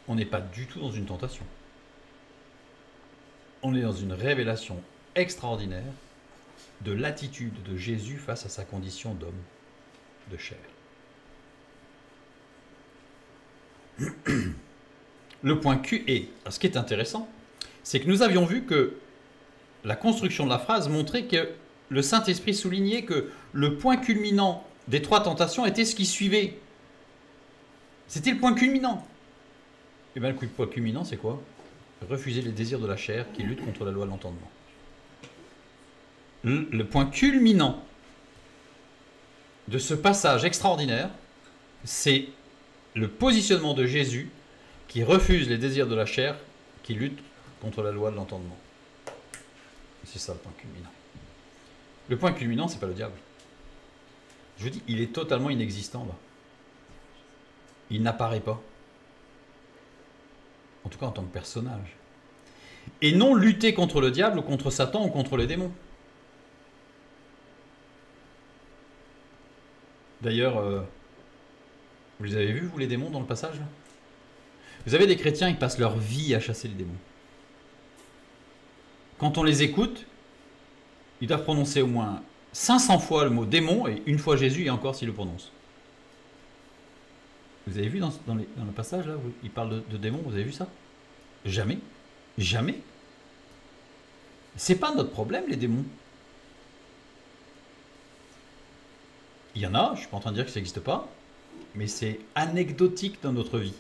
On n'est pas du tout dans une tentation. On est dans une révélation extraordinaire de l'attitude de Jésus face à sa condition d'homme, de chair. Le point Q est, ce qui est intéressant, c'est que nous avions vu que la construction de la phrase montrait que le Saint-Esprit soulignait que le point culminant des trois tentations était ce qui suivait. C'était le point culminant. Et bien le point culminant, c'est quoi? Refuser les désirs de la chair qui luttent contre la loi de l'entendement. Le point culminant de ce passage extraordinaire, c'est le positionnement de Jésus qui refuse les désirs de la chair qui luttent contre la loi de l'entendement. C'est ça le point culminant. Le point culminant, c'est pas le diable. Je vous dis, il est totalement inexistant là. Il n'apparaît pas. En tout cas en tant que personnage. Et non lutter contre le diable ou contre Satan ou contre les démons. D'ailleurs, vous les avez vus, vous, les démons, dans le passage là? Vous avez des chrétiens qui passent leur vie à chasser les démons. Quand on les écoute, ils doivent prononcer au moins 500 fois le mot démon et une fois Jésus et encore s'il le prononce. Vous avez vu dans le passage là où il parle de démons, vous avez vu ça? Jamais. Jamais. C'est pas notre problème, les démons. Il y en a, je suis pas en train de dire que ça n'existe pas, mais c'est anecdotique dans notre vie.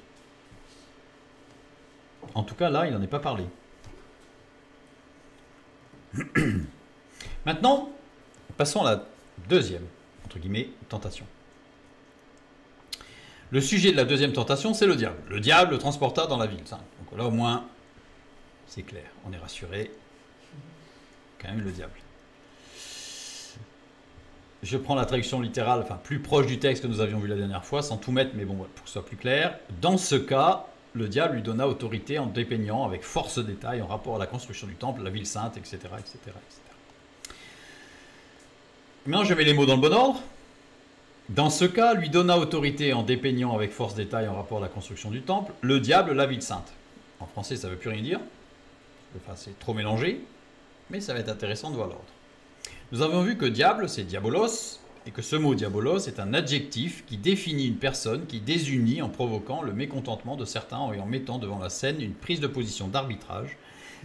En tout cas, là, il n'en est pas parlé. Maintenant, passons à la deuxième, entre guillemets, tentation. Le sujet de la deuxième tentation, c'est le diable. Le diable le transporta dans la ville sainte. Donc là, au moins, c'est clair. On est rassuré. Quand même le diable. Je prends la traduction littérale, enfin plus proche du texte que nous avions vu la dernière fois, sans tout mettre, mais bon, pour que ce soit plus clair. Dans ce cas, le diable lui donna autorité en dépeignant avec force détail en rapport à la construction du temple, la ville sainte, etc. etc., etc. Maintenant, je mets les mots dans le bon ordre. Dans ce cas, lui donna autorité en dépeignant avec force détail en rapport à la construction du temple, le diable, la ville sainte. En français, ça ne veut plus rien dire. Enfin, c'est trop mélangé, mais ça va être intéressant de voir l'ordre. Nous avons vu que diable, c'est diabolos, et que ce mot diabolos est un adjectif qui définit une personne qui désunit en provoquant le mécontentement de certains et en mettant devant la scène une prise de position d'arbitrage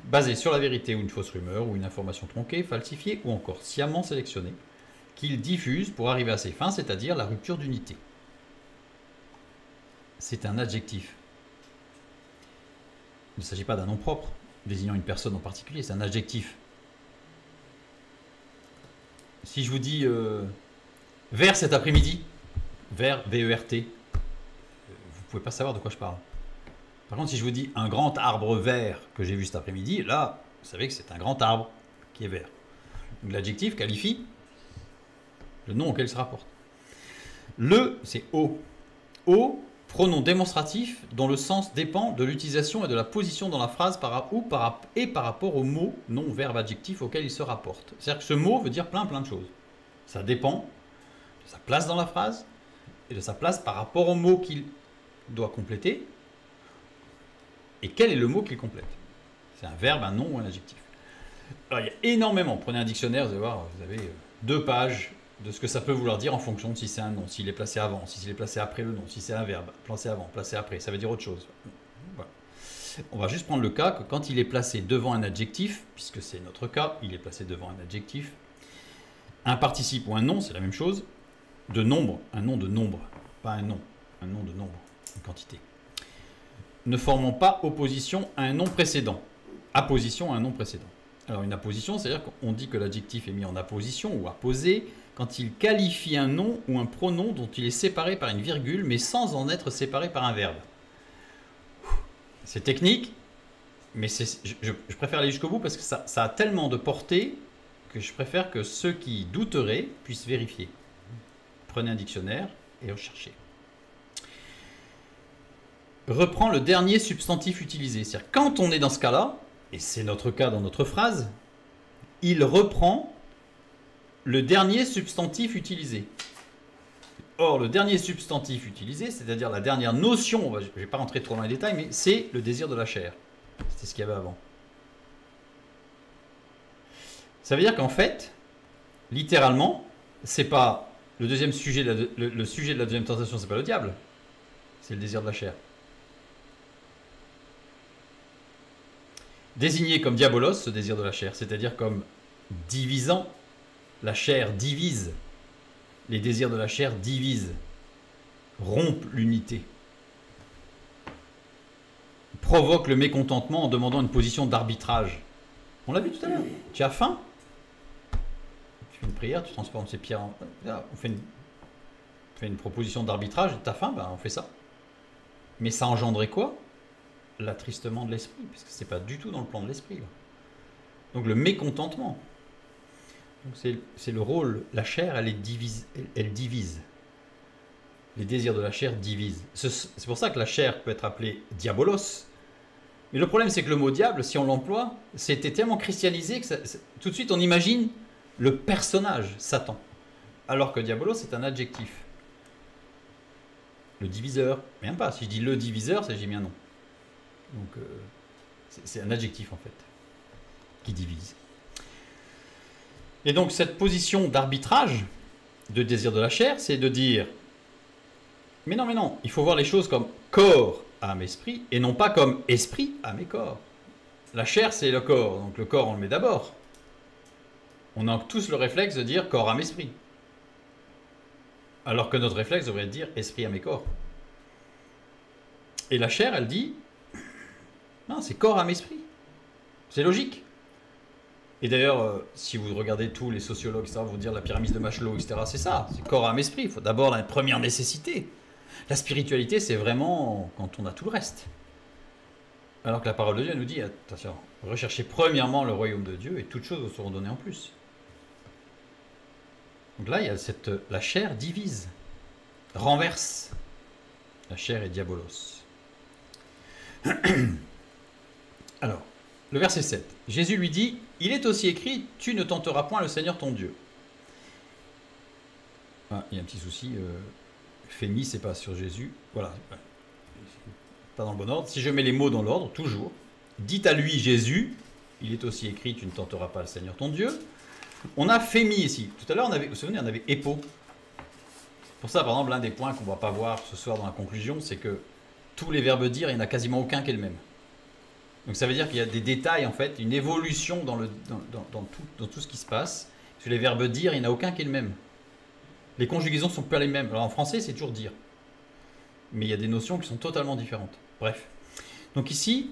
basée sur la vérité ou une fausse rumeur ou une information tronquée, falsifiée ou encore sciemment sélectionnée, qu'il diffuse pour arriver à ses fins, c'est-à-dire la rupture d'unité. C'est un adjectif. Il ne s'agit pas d'un nom propre, désignant une personne en particulier, c'est un adjectif. Si je vous dis vert cet après-midi, vert, V-E-R-T, vous ne pouvez pas savoir de quoi je parle. Par contre, si je vous dis un grand arbre vert que j'ai vu cet après-midi, là, vous savez que c'est un grand arbre qui est vert. L'adjectif qualifie le nom auquel il se rapporte. Le, c'est O. O, pronom démonstratif dont le sens dépend de l'utilisation et de la position dans la phrase par rapport au mot, nom, verbe, adjectif auquel il se rapporte. C'est-à-dire que ce mot veut dire plein de choses. Ça dépend de sa place dans la phrase et de sa place par rapport au mot qu'il doit compléter. Et quel est le mot qu'il complète? C'est un verbe, un nom ou un adjectif. Alors il y a énormément, prenez un dictionnaire, vous allez voir, vous avez 2 pages de ce que ça peut vouloir dire en fonction de si c'est un nom, s'il est placé avant, si est placé après le nom, si c'est un verbe, placé avant, placé après, ça veut dire autre chose. Voilà. On va juste prendre le cas que quand il est placé devant un adjectif, puisque c'est notre cas, il est placé devant un adjectif, un participe ou un nom, c'est la même chose, de nombre, un nom de nombre, pas un nom de nombre, une quantité, ne formant pas opposition à un nom précédent, apposition à un nom précédent. Alors une apposition, c'est-à-dire qu'on dit que l'adjectif est mis en apposition ou apposé quand il qualifie un nom ou un pronom dont il est séparé par une virgule, mais sans en être séparé par un verbe. C'est technique, mais je préfère aller jusqu'au bout parce que ça a tellement de portée que je préfère que ceux qui douteraient puissent vérifier. Prenez un dictionnaire et recherchez. Reprend le dernier substantif utilisé. C'est-à-dire quand on est dans ce cas-là, et c'est notre cas dans notre phrase, il reprend le dernier substantif utilisé. Or, le dernier substantif utilisé, c'est-à-dire la dernière notion, je ne vais pas rentrer trop dans les détails, mais c'est le désir de la chair. C'était ce qu'il y avait avant. Ça veut dire qu'en fait, littéralement, c'est pas le deuxième sujet, le sujet de la deuxième tentation, c'est pas le diable, c'est le désir de la chair. Désigné comme diabolos, ce désir de la chair, c'est-à-dire comme divisant, la chair divise, les désirs de la chair divisent, rompent l'unité, provoque le mécontentement en demandant une position d'arbitrage. On l'a vu tout à l'heure, tu as faim, tu fais une prière, tu transformes ces pierres en... Là, on fait une proposition d'arbitrage, tu as faim, ben on fait ça. Mais ça engendrait quoi? L'attristement de l'esprit, puisque ce n'est pas du tout dans le plan de l'esprit. Donc le mécontentement. C'est le rôle, la chair, elle divise. Les désirs de la chair divisent. C'est pour ça que la chair peut être appelée diabolos. Mais le problème, c'est que le mot diable, si on l'emploie, c'était tellement christianisé que tout de suite on imagine le personnage, Satan. Alors que diabolos, c'est un adjectif. Le diviseur, même pas. Si je dis le diviseur, c'est j'ai mis un nom. Donc c'est un adjectif en fait, qui divise. Et donc cette position d'arbitrage de désir de la chair, c'est de dire mais non, il faut voir les choses comme corps, âme, esprit, et non pas comme esprit, âme et corps. La chair, c'est le corps, donc le corps, on le met d'abord. On a tous le réflexe de dire corps, âme, esprit. Alors que notre réflexe devrait dire esprit, âme et corps. Et la chair, elle dit non, c'est corps, âme, esprit. C'est logique. Et d'ailleurs, si vous regardez tous les sociologues, ça va vous dire la pyramide de Maslow, etc., c'est ça, c'est corps, âme, esprit. Il faut d'abord la première nécessité. La spiritualité, c'est vraiment quand on a tout le reste. Alors que la parole de Dieu nous dit, attention, recherchez premièrement le royaume de Dieu et toutes choses vous seront données en plus. Donc là, il y a la chair divise, renverse. La chair est diabolos. Alors, le verset 7. Jésus lui dit, il est aussi écrit, tu ne tenteras point le Seigneur ton Dieu. Ah, il y a un petit souci. Fémis, c'est pas sur Jésus. Voilà. Pas dans le bon ordre. Si je mets les mots dans l'ordre, toujours. Dites à lui, Jésus, il est aussi écrit, tu ne tenteras pas le Seigneur ton Dieu. On a Fémis ici. Tout à l'heure, vous vous souvenez, on avait Épo. Pour ça, par exemple, l'un des points qu'on ne va pas voir ce soir dans la conclusion, c'est que tous les verbes dire, il n'y en a quasiment aucun qui est le même. Donc ça veut dire qu'il y a des détails, en fait, une évolution dans tout ce qui se passe. Sur les verbes dire, il n'y en a aucun qui est le même. Les conjugaisons ne sont pas les mêmes. Alors en français, c'est toujours dire. Mais il y a des notions qui sont totalement différentes. Bref. Donc ici,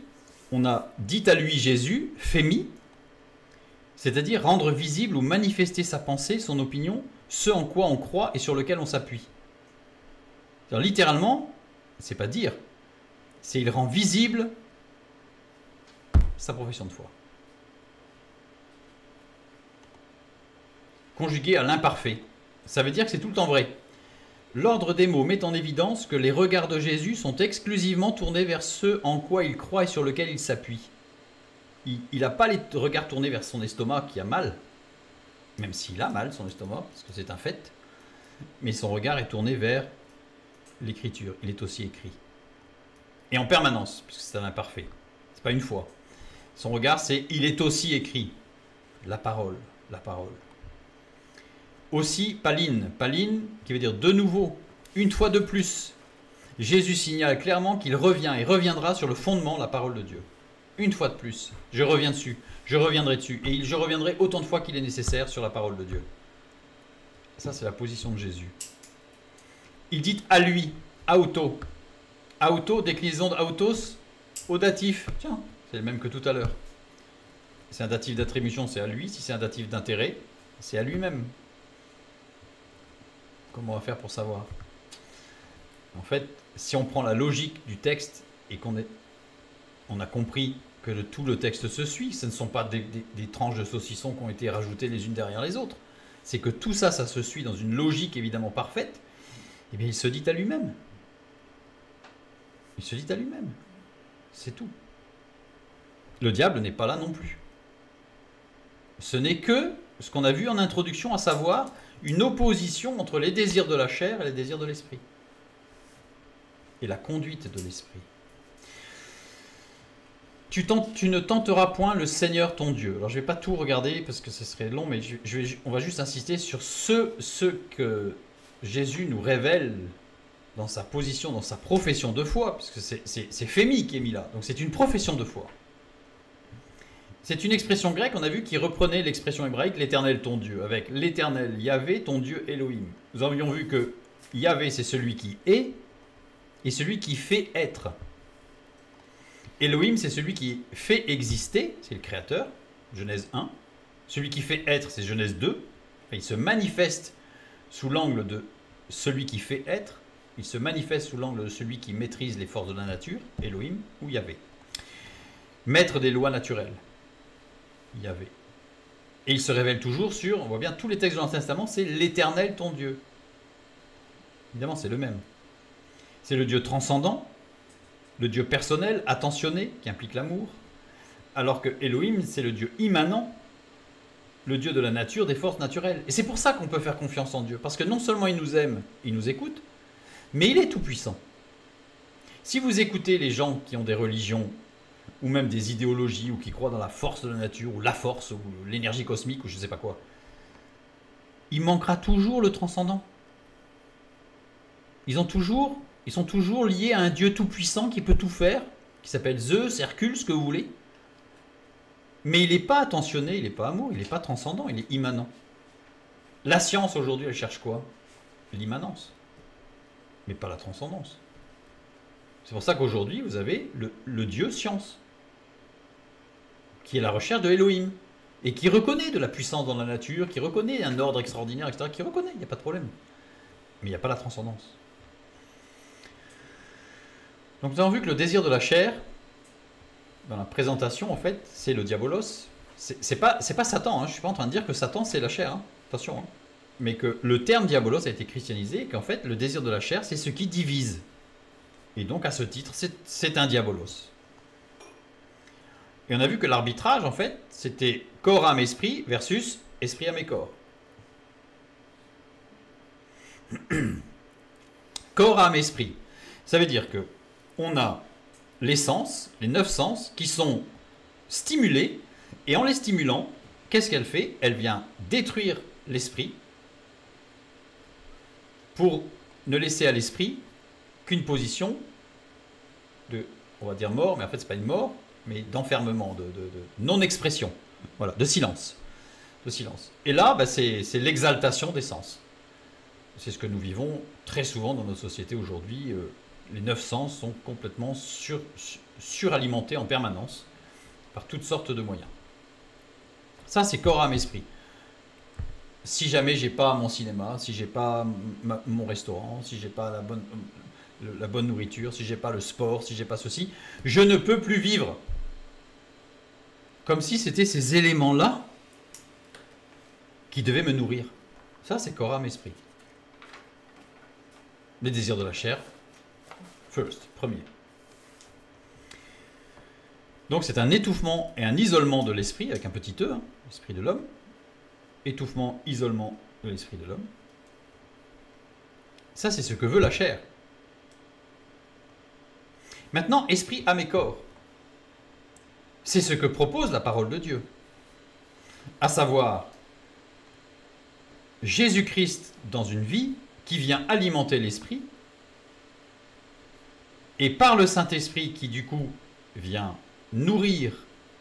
on a dit à lui Jésus, Fémis, c'est-à-dire rendre visible ou manifester sa pensée, son opinion, ce en quoi on croit et sur lequel on s'appuie. Littéralement, c'est pas dire, c'est il rend visible sa profession de foi. Conjugué à l'imparfait. Ça veut dire que c'est tout le temps vrai. L'ordre des mots met en évidence que les regards de Jésus sont exclusivement tournés vers ce en quoi il croit et sur lequel il s'appuie. Il n'a pas les regards tournés vers son estomac qui a mal, même s'il a mal son estomac, parce que c'est un fait, mais son regard est tourné vers l'écriture. Il est aussi écrit. Et en permanence, puisque c'est un imparfait. C'est pas une fois. Son regard, c'est il est aussi écrit. La parole, la parole. Aussi, paline qui veut dire de nouveau, une fois de plus. Jésus signale clairement qu'il revient et reviendra sur le fondement de la parole de Dieu. Une fois de plus, je reviens dessus, je reviendrai dessus, et je reviendrai autant de fois qu'il est nécessaire sur la parole de Dieu. Ça, c'est la position de Jésus. Il dit à lui, auto. Auto, déclinaison de autos, au datif. Tiens, c'est le même que tout à l'heure. C'est un datif d'attribution, c'est à lui. Si c'est un datif d'intérêt, c'est à lui-même. Comment on va faire pour savoir? En fait, si on prend la logique du texte et on a compris que tout le texte se suit, ce ne sont pas des tranches de saucisson qui ont été rajoutées les unes derrière les autres. C'est que tout ça, ça se suit dans une logique évidemment parfaite. Eh bien, il se dit à lui-même. Il se dit à lui-même. C'est tout. Le diable n'est pas là non plus. Ce n'est que ce qu'on a vu en introduction, à savoir une opposition entre les désirs de la chair et les désirs de l'esprit. Et la conduite de l'esprit. Tu ne tenteras point le Seigneur ton Dieu. Alors je ne vais pas tout regarder parce que ce serait long, mais on va juste insister sur ce que Jésus nous révèle dans sa position, dans sa profession de foi, puisque c'est Phémi qui est mis là, donc c'est une profession de foi. C'est une expression grecque, on a vu, qui reprenait l'expression hébraïque, l'Éternel ton Dieu, avec l'Éternel Yahvé, ton Dieu Elohim. Nous avions vu que Yahvé, c'est celui qui est, et celui qui fait être. Elohim, c'est celui qui fait exister, c'est le Créateur, Genèse 1. Celui qui fait être, c'est Genèse 2. Enfin, il se manifeste sous l'angle de celui qui fait être. Il se manifeste sous l'angle de celui qui maîtrise les forces de la nature, Elohim ou Yahvé. Maître des lois naturelles, Yahvé. Et il se révèle toujours sur, on voit bien, tous les textes de l'Ancien Testament, c'est l'Éternel ton Dieu. Évidemment, c'est le même. C'est le Dieu transcendant, le Dieu personnel, attentionné, qui implique l'amour, alors que Elohim, c'est le Dieu immanent, le Dieu de la nature, des forces naturelles. Et c'est pour ça qu'on peut faire confiance en Dieu, parce que non seulement il nous aime, il nous écoute, mais il est tout-puissant. Si vous écoutez les gens qui ont des religions, ou même des idéologies, ou qui croient dans la force de la nature, ou la force, ou l'énergie cosmique, ou je ne sais pas quoi, il manquera toujours le transcendant. Ils sont toujours liés à un Dieu tout-puissant qui peut tout faire, qui s'appelle Zeus, Hercule, ce que vous voulez. Mais il n'est pas attentionné, il n'est pas amour, il n'est pas transcendant, il est immanent. La science aujourd'hui, elle cherche quoi? L'immanence, mais pas la transcendance. C'est pour ça qu'aujourd'hui, vous avez le Dieu science, qui est la recherche de Elohim, et qui reconnaît de la puissance dans la nature, qui reconnaît un ordre extraordinaire, etc., qui reconnaît, il n'y a pas de problème. Mais il n'y a pas la transcendance. Donc nous avons vu que le désir de la chair, dans la présentation, en fait, c'est le diabolos. C'est pas Satan, hein. Je ne suis pas en train de dire que Satan, c'est la chair, hein. Attention. Hein. Mais que le terme diabolos a été christianisé, et qu'en fait, le désir de la chair, c'est ce qui divise. Et donc, à ce titre, c'est un diabolos. Et on a vu que l'arbitrage, en fait, c'était corps, âme, esprit versus esprit, âme et corps. Corps, âme, esprit. Ça veut dire que on a les sens, les 9 sens, qui sont stimulés, et en les stimulant, qu'est-ce qu'elle fait? Elle vient détruire l'esprit pour ne laisser à l'esprit qu'une position de, on va dire mort, mais en fait c'est pas une mort, mais d'enfermement, de non-expression, voilà, de silence. Et là, bah, c'est l'exaltation des sens. C'est ce que nous vivons très souvent dans notre société aujourd'hui. Les 9 sens sont complètement suralimentés en permanence par toutes sortes de moyens. Ça, c'est corps, âme, esprit. Si jamais j'ai pas mon cinéma, si j'ai pas mon restaurant, si j'ai pas la bonne nourriture, si j'ai pas le sport, si j'ai pas ceci, je ne peux plus vivre. Comme si c'était ces éléments-là qui devaient me nourrir. Ça, c'est corps, âme, esprit. Les désirs de la chair, first, premier. Donc c'est un étouffement et un isolement de l'esprit, avec un petit e, hein, l'esprit de l'homme. Étouffement, isolement de l'esprit de l'homme. Ça, c'est ce que veut la chair. Maintenant, esprit, âme et corps. C'est ce que propose la parole de Dieu. À savoir, Jésus-Christ dans une vie qui vient alimenter l'esprit, et par le Saint-Esprit qui du coup vient nourrir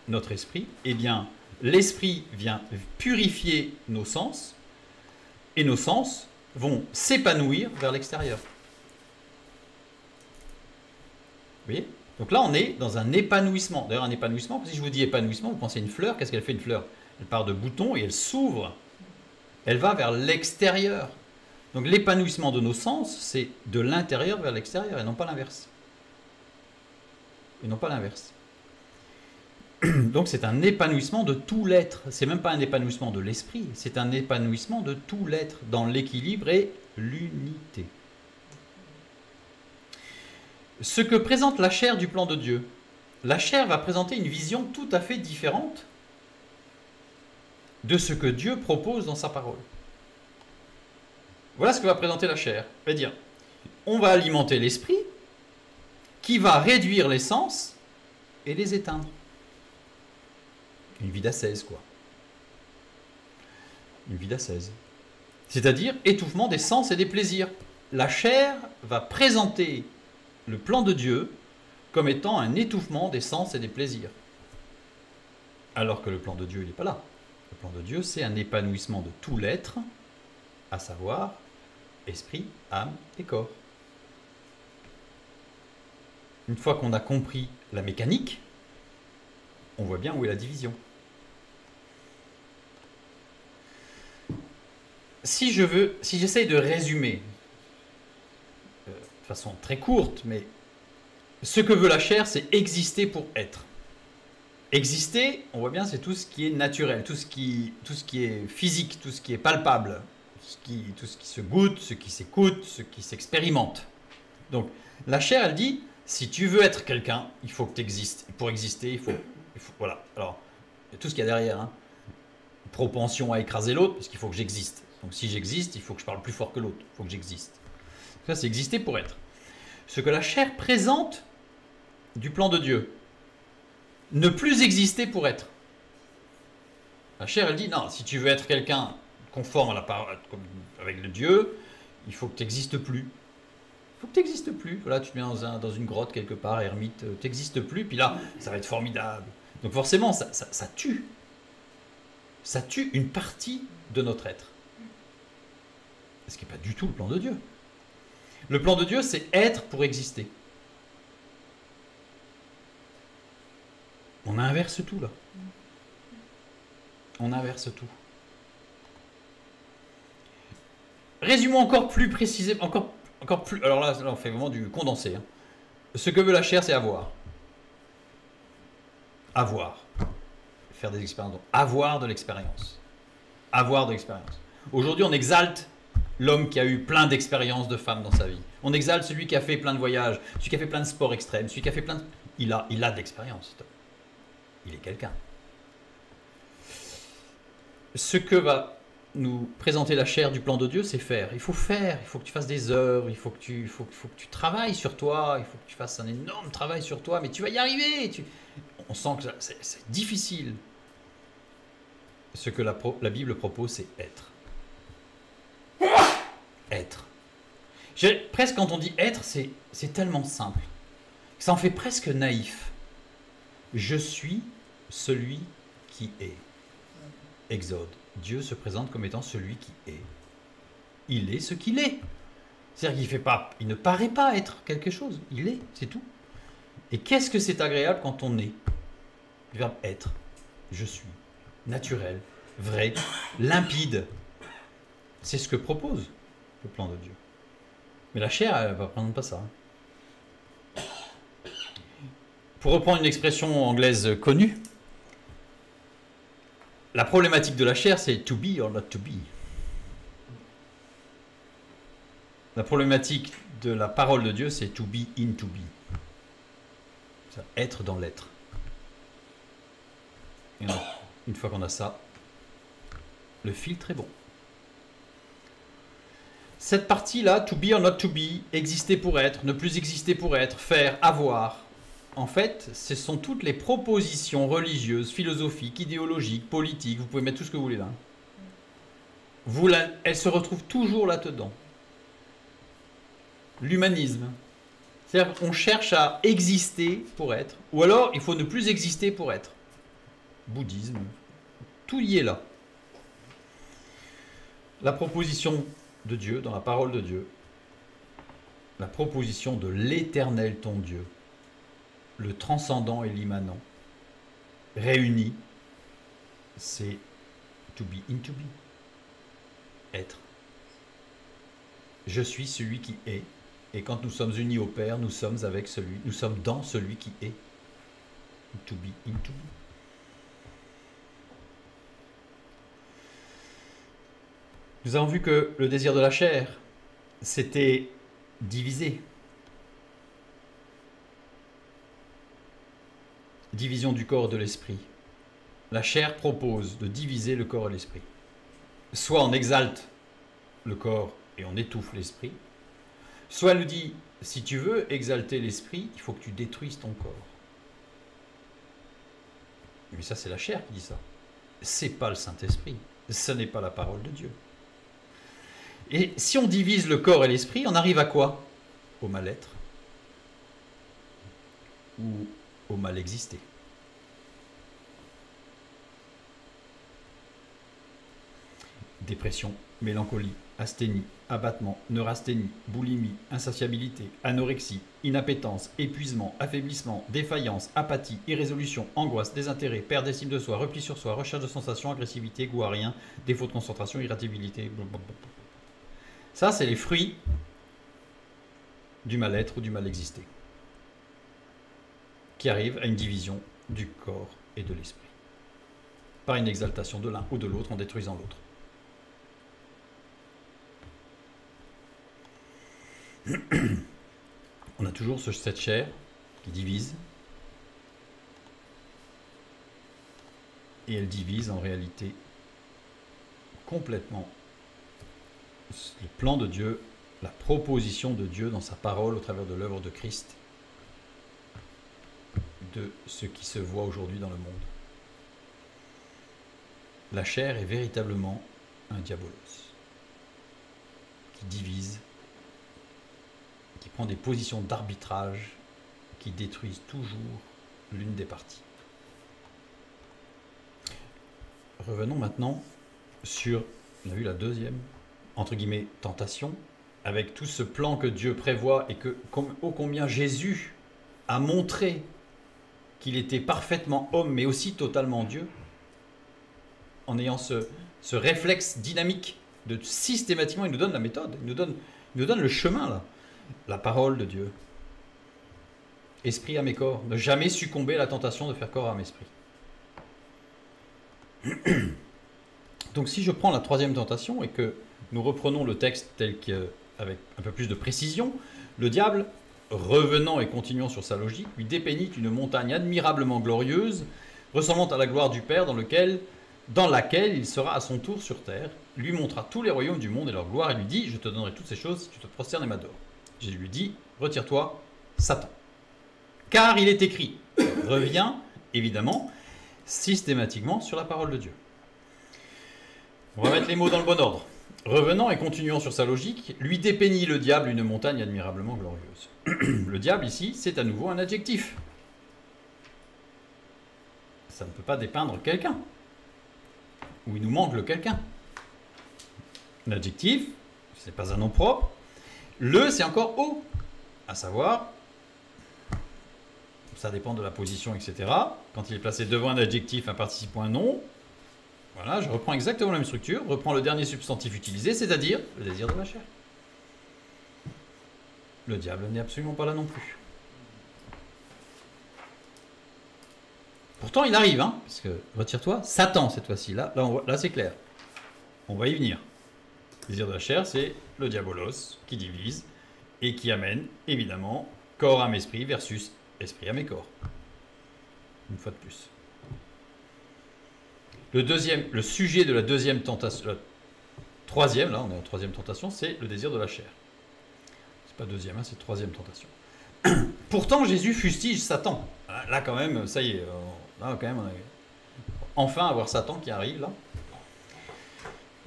notre esprit, eh bien l'esprit vient purifier nos sens, et nos sens vont s'épanouir vers l'extérieur. Vous voyez? Donc là, on est dans un épanouissement. D'ailleurs, un épanouissement, si je vous dis épanouissement, vous pensez à une fleur, qu'est-ce qu'elle fait une fleur? Elle part de boutons et elle s'ouvre. Elle va vers l'extérieur. Donc l'épanouissement de nos sens, c'est de l'intérieur vers l'extérieur et non pas l'inverse. Et non pas l'inverse. Donc c'est un épanouissement de tout l'être. C'est même pas un épanouissement de l'esprit, c'est un épanouissement de tout l'être dans l'équilibre et l'unité. Ce que présente la chair du plan de Dieu. La chair va présenter une vision tout à fait différente de ce que Dieu propose dans sa parole. Voilà ce que va présenter la chair. C'est-à-dire, on va alimenter l'esprit qui va réduire les sens et les éteindre. Une vie d'ascèse, quoi. Une vie d'ascèse. C'est-à-dire étouffement des sens et des plaisirs. La chair va présenter le plan de Dieu comme étant un étouffement des sens et des plaisirs. Alors que le plan de Dieu, il n'est pas là. Le plan de Dieu, c'est un épanouissement de tout l'être, à savoir esprit, âme et corps. Une fois qu'on a compris la mécanique, on voit bien où est la division. Si j'essaye de résumer de façon très courte, mais ce que veut la chair, c'est exister pour être. Exister, on voit bien, c'est tout ce qui est naturel, tout ce qui est physique, tout ce qui est palpable, tout ce qui se goûte, ce qui s'écoute, ce qui s'expérimente. Donc, la chair, elle dit, si tu veux être quelqu'un, il faut que tu existes. Pour exister, il faut voilà. Alors, il y a tout ce qu'il y a derrière. Hein. Propension à écraser l'autre, parce qu'il faut que j'existe. Donc, si j'existe, il faut que je parle plus fort que l'autre. Il faut que j'existe. Ça, c'est exister pour être. Ce que la chair présente du plan de Dieu. Ne plus exister pour être. La chair, elle dit, non, si tu veux être quelqu'un conforme à la parole, avec le Dieu, il faut que tu n'existes plus. Il faut que tu n'existes plus. Voilà, tu te mets dans une grotte quelque part, ermite, tu n'existes plus, puis là, ça va être formidable. Donc forcément, ça tue. Ça tue une partie de notre être. Ce qui n'est pas du tout le plan de Dieu. Le plan de Dieu, c'est être pour exister. On inverse tout, là. On inverse tout. Résumons encore plus précisément, encore plus. Alors là, on fait vraiment du condensé. Hein. Ce que veut la chair, c'est avoir. Avoir. Faire des expériences. Donc, avoir de l'expérience. Avoir de l'expérience. Aujourd'hui, on exalte l'homme qui a eu plein d'expériences de femmes dans sa vie. On exalte celui qui a fait plein de voyages, celui qui a fait plein de sports extrêmes, celui qui a fait plein de... Il a de l'expérience. Il est quelqu'un. Ce que va nous présenter la chair du plan de Dieu, c'est faire. Il faut que tu fasses des œuvres, il faut que tu travailles sur toi, il faut que tu fasses un énorme travail sur toi, mais tu vas y arriver. On sent que c'est difficile. Ce que la Bible propose, c'est être. Être. Presque quand on dit être, c'est tellement simple. Ça en fait presque naïf. Je suis celui qui est. Exode. Dieu se présente comme étant celui qui est. Il est ce qu'il est. C'est-à-dire qu'il ne paraît pas être quelque chose. Il est, c'est tout. Et qu'est-ce que c'est agréable quand on est? Le verbe être. Je suis. Naturel, vrai, limpide. C'est ce que propose le plan de Dieu. Mais la chair, elle ne va prendre pas ça. Pour reprendre une expression anglaise connue, la problématique de la chair, c'est to be or not to be. La problématique de la parole de Dieu, c'est to be in to be. C'est être dans l'être. Et une fois qu'on a ça, le filtre est bon. Cette partie-là, to be or not to be, exister pour être, ne plus exister pour être, faire, avoir, en fait, ce sont toutes les propositions religieuses, philosophiques, idéologiques, politiques, vous pouvez mettre tout ce que vous voulez là. elle se retrouve toujours là-dedans. L'humanisme. C'est-à-dire qu'on cherche à exister pour être, ou alors il faut ne plus exister pour être. Bouddhisme, tout y est là. La proposition de Dieu, dans la parole de Dieu, la proposition de l'Éternel ton Dieu, le transcendant et l'immanent, réunis, c'est to be in to be, être. Je suis celui qui est, et quand nous sommes unis au Père, nous sommes dans celui qui est. To be in to be. Nous avons vu que le désir de la chair s'était divisé. Division du corps et de l'esprit. La chair propose de diviser le corps et l'esprit. Soit on exalte le corps et on étouffe l'esprit, soit elle nous dit, si tu veux exalter l'esprit, il faut que tu détruises ton corps. Mais ça, c'est la chair qui dit ça. C'est pas le Saint-Esprit. Ce n'est pas la parole de Dieu. Et si on divise le corps et l'esprit, on arrive à quoi? Au mal-être ou au mal-exister. Dépression, mélancolie, asthénie, abattement, neurasthénie, boulimie, insatiabilité, anorexie, inappétence, épuisement, affaiblissement, défaillance, apathie, irrésolution, angoisse, désintérêt, perte d'estime de soi, repli sur soi, recherche de sensations, agressivité, goût à rien, défaut de concentration, irritabilité, blablabla. Ça, c'est les fruits du mal-être ou du mal-exister, qui arrivent à une division du corps et de l'esprit, par une exaltation de l'un ou de l'autre en détruisant l'autre. On a toujours cette chair qui divise, et elle divise en réalité complètement le plan de Dieu, la proposition de Dieu dans sa parole au travers de l'œuvre de Christ, de ce qui se voit aujourd'hui dans le monde. La chair est véritablement un diabolos qui divise, qui prend des positions d'arbitrage, qui détruisent toujours l'une des parties. Revenons maintenant sur, on a vu la deuxième, entre guillemets, tentation, avec tout ce plan que Dieu prévoit et que, ô combien Jésus a montré qu'il était parfaitement homme, mais aussi totalement Dieu, en ayant ce réflexe dynamique de systématiquement, il nous donne la méthode, il nous donne le chemin, là. La parole de Dieu. Esprit à mes corps, ne jamais succomber à la tentation de faire corps à mes esprits. Donc si je prends la troisième tentation et que nous reprenons le texte tel qu'avec un peu plus de précision, le diable, revenant et continuant sur sa logique, lui dépeignit une montagne admirablement glorieuse, ressemblant à la gloire du Père, dans laquelle il sera à son tour sur terre, lui montra tous les royaumes du monde et leur gloire, et lui dit, je te donnerai toutes ces choses si tu te prosternes et m'adores. Jésus lui dit, retire-toi, Satan. Car il est écrit, revient, évidemment, systématiquement sur la parole de Dieu. On va mettre les mots dans le bon ordre. Revenant et continuant sur sa logique, lui dépeignit le diable une montagne admirablement glorieuse. Le diable ici, c'est à nouveau un adjectif. Ça ne peut pas dépeindre quelqu'un. Ou il nous manque le quelqu'un. L'adjectif, ce n'est pas un nom propre. Le, c'est encore au. À savoir, ça dépend de la position, etc. Quand il est placé devant un adjectif, un participe ou un nom, voilà, je reprends exactement la même structure, reprends le dernier substantif utilisé, c'est-à-dire le désir de la chair. Le diable n'est absolument pas là non plus. Pourtant, il arrive, hein, parce que, retire-toi, Satan cette fois-ci, là c'est clair. On va y venir. Le désir de la chair, c'est le diabolos qui divise et qui amène, évidemment, corps, âme, esprit versus esprit, âme et corps. Une fois de plus. Le sujet de la deuxième tentation, la troisième, là on est en troisième tentation, c'est le désir de la chair. C'est pas deuxième, hein, c'est troisième tentation. Pourtant Jésus fustige Satan. Là quand même, ça y est, là quand même, on a enfin avoir Satan qui arrive là.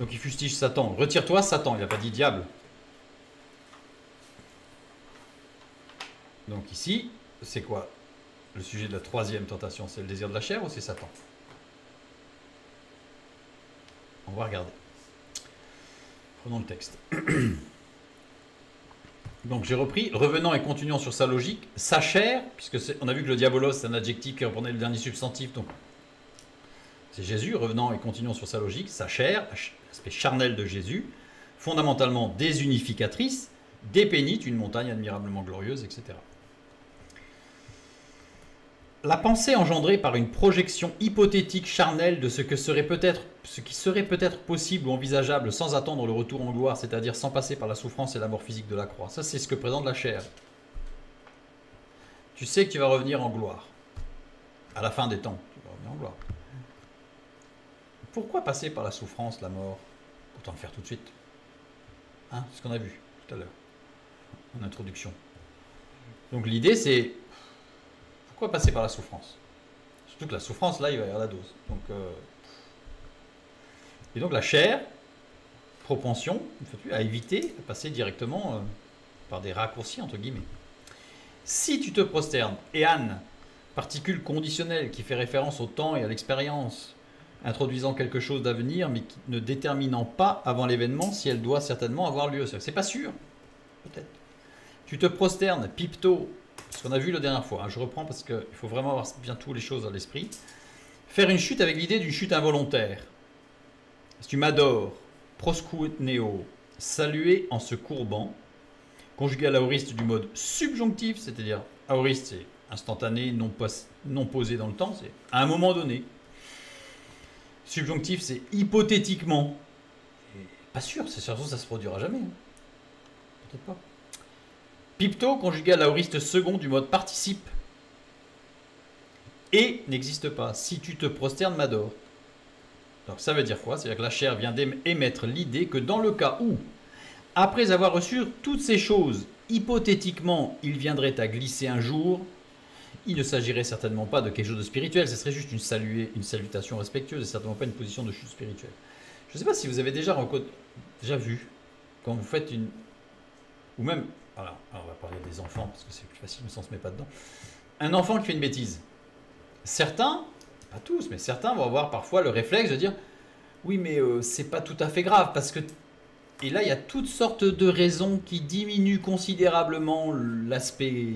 Donc il fustige Satan. Retire-toi, Satan. Il n'a pas dit diable. Donc ici, c'est quoi le sujet de la troisième tentation? C'est le désir de la chair ou c'est Satan? On va regarder. Prenons le texte. Donc j'ai repris, revenant et continuant sur sa logique, sa chair, puisque on a vu que le diabolos c'est un adjectif qui reprenait le dernier substantif, donc c'est Jésus, revenant et continuant sur sa logique, sa chair, l'aspect charnel de Jésus, fondamentalement désunificatrice, dépénite une montagne admirablement glorieuse, etc. La pensée engendrée par une projection hypothétique charnelle de ce qui serait peut-être possible ou envisageable sans attendre le retour en gloire, c'est-à-dire sans passer par la souffrance et la mort physique de la croix. Ça, c'est ce que présente la chair. Tu sais que tu vas revenir en gloire. À la fin des temps, tu vas revenir en gloire. Pourquoi passer par la souffrance, la mort? Autant le faire tout de suite. Hein, c'est ce qu'on a vu tout à l'heure, en introduction. Donc l'idée, c'est... Pourquoi passer par la souffrance? Surtout que la souffrance, là, il va y avoir la dose. Et donc la chair, propension à éviter, à passer directement par des raccourcis, entre guillemets. Si tu te prosternes, et Anne, particule conditionnelle qui fait référence au temps et à l'expérience, introduisant quelque chose d'avenir, mais qui ne déterminant pas avant l'événement si elle doit certainement avoir lieu. C'est pas sûr, peut-être. Tu te prosternes, pipto, ce qu'on a vu la dernière fois, hein, je reprends parce qu'il faut vraiment avoir bien toutes les choses à l'esprit. Faire une chute avec l'idée d'une chute involontaire. Si tu m'adores, proskuneo, saluer en se courbant, conjugué à l'aoriste du mode subjonctif, c'est-à-dire aoriste c'est instantané, non posé dans le temps, c'est à un moment donné. Subjonctif c'est hypothétiquement. Pas sûr, c'est sûr que ça se produira jamais. Hein. Peut-être pas. Pipto conjugué à l'aoriste second du mode participe. Et n'existe pas. Si tu te prosternes, m'adore. Donc ça veut dire quoi? C'est-à-dire que la chair vient d'émettre l'idée que dans le cas où, après avoir reçu toutes ces choses, hypothétiquement, il viendrait à glisser un jour, il ne s'agirait certainement pas de quelque chose de spirituel, ce serait juste une salutation respectueuse et certainement pas une position de chute spirituelle. Je ne sais pas si vous avez déjà vu, quand vous faites une... Ou même... Alors, on va parler des enfants, parce que c'est plus facile, mais ça ne se met pas dedans. Un enfant qui fait une bêtise. Certains, pas tous, mais certains vont avoir parfois le réflexe de dire « Oui, mais c'est pas tout à fait grave, parce que... » Et là, il y a toutes sortes de raisons qui diminuent considérablement l'aspect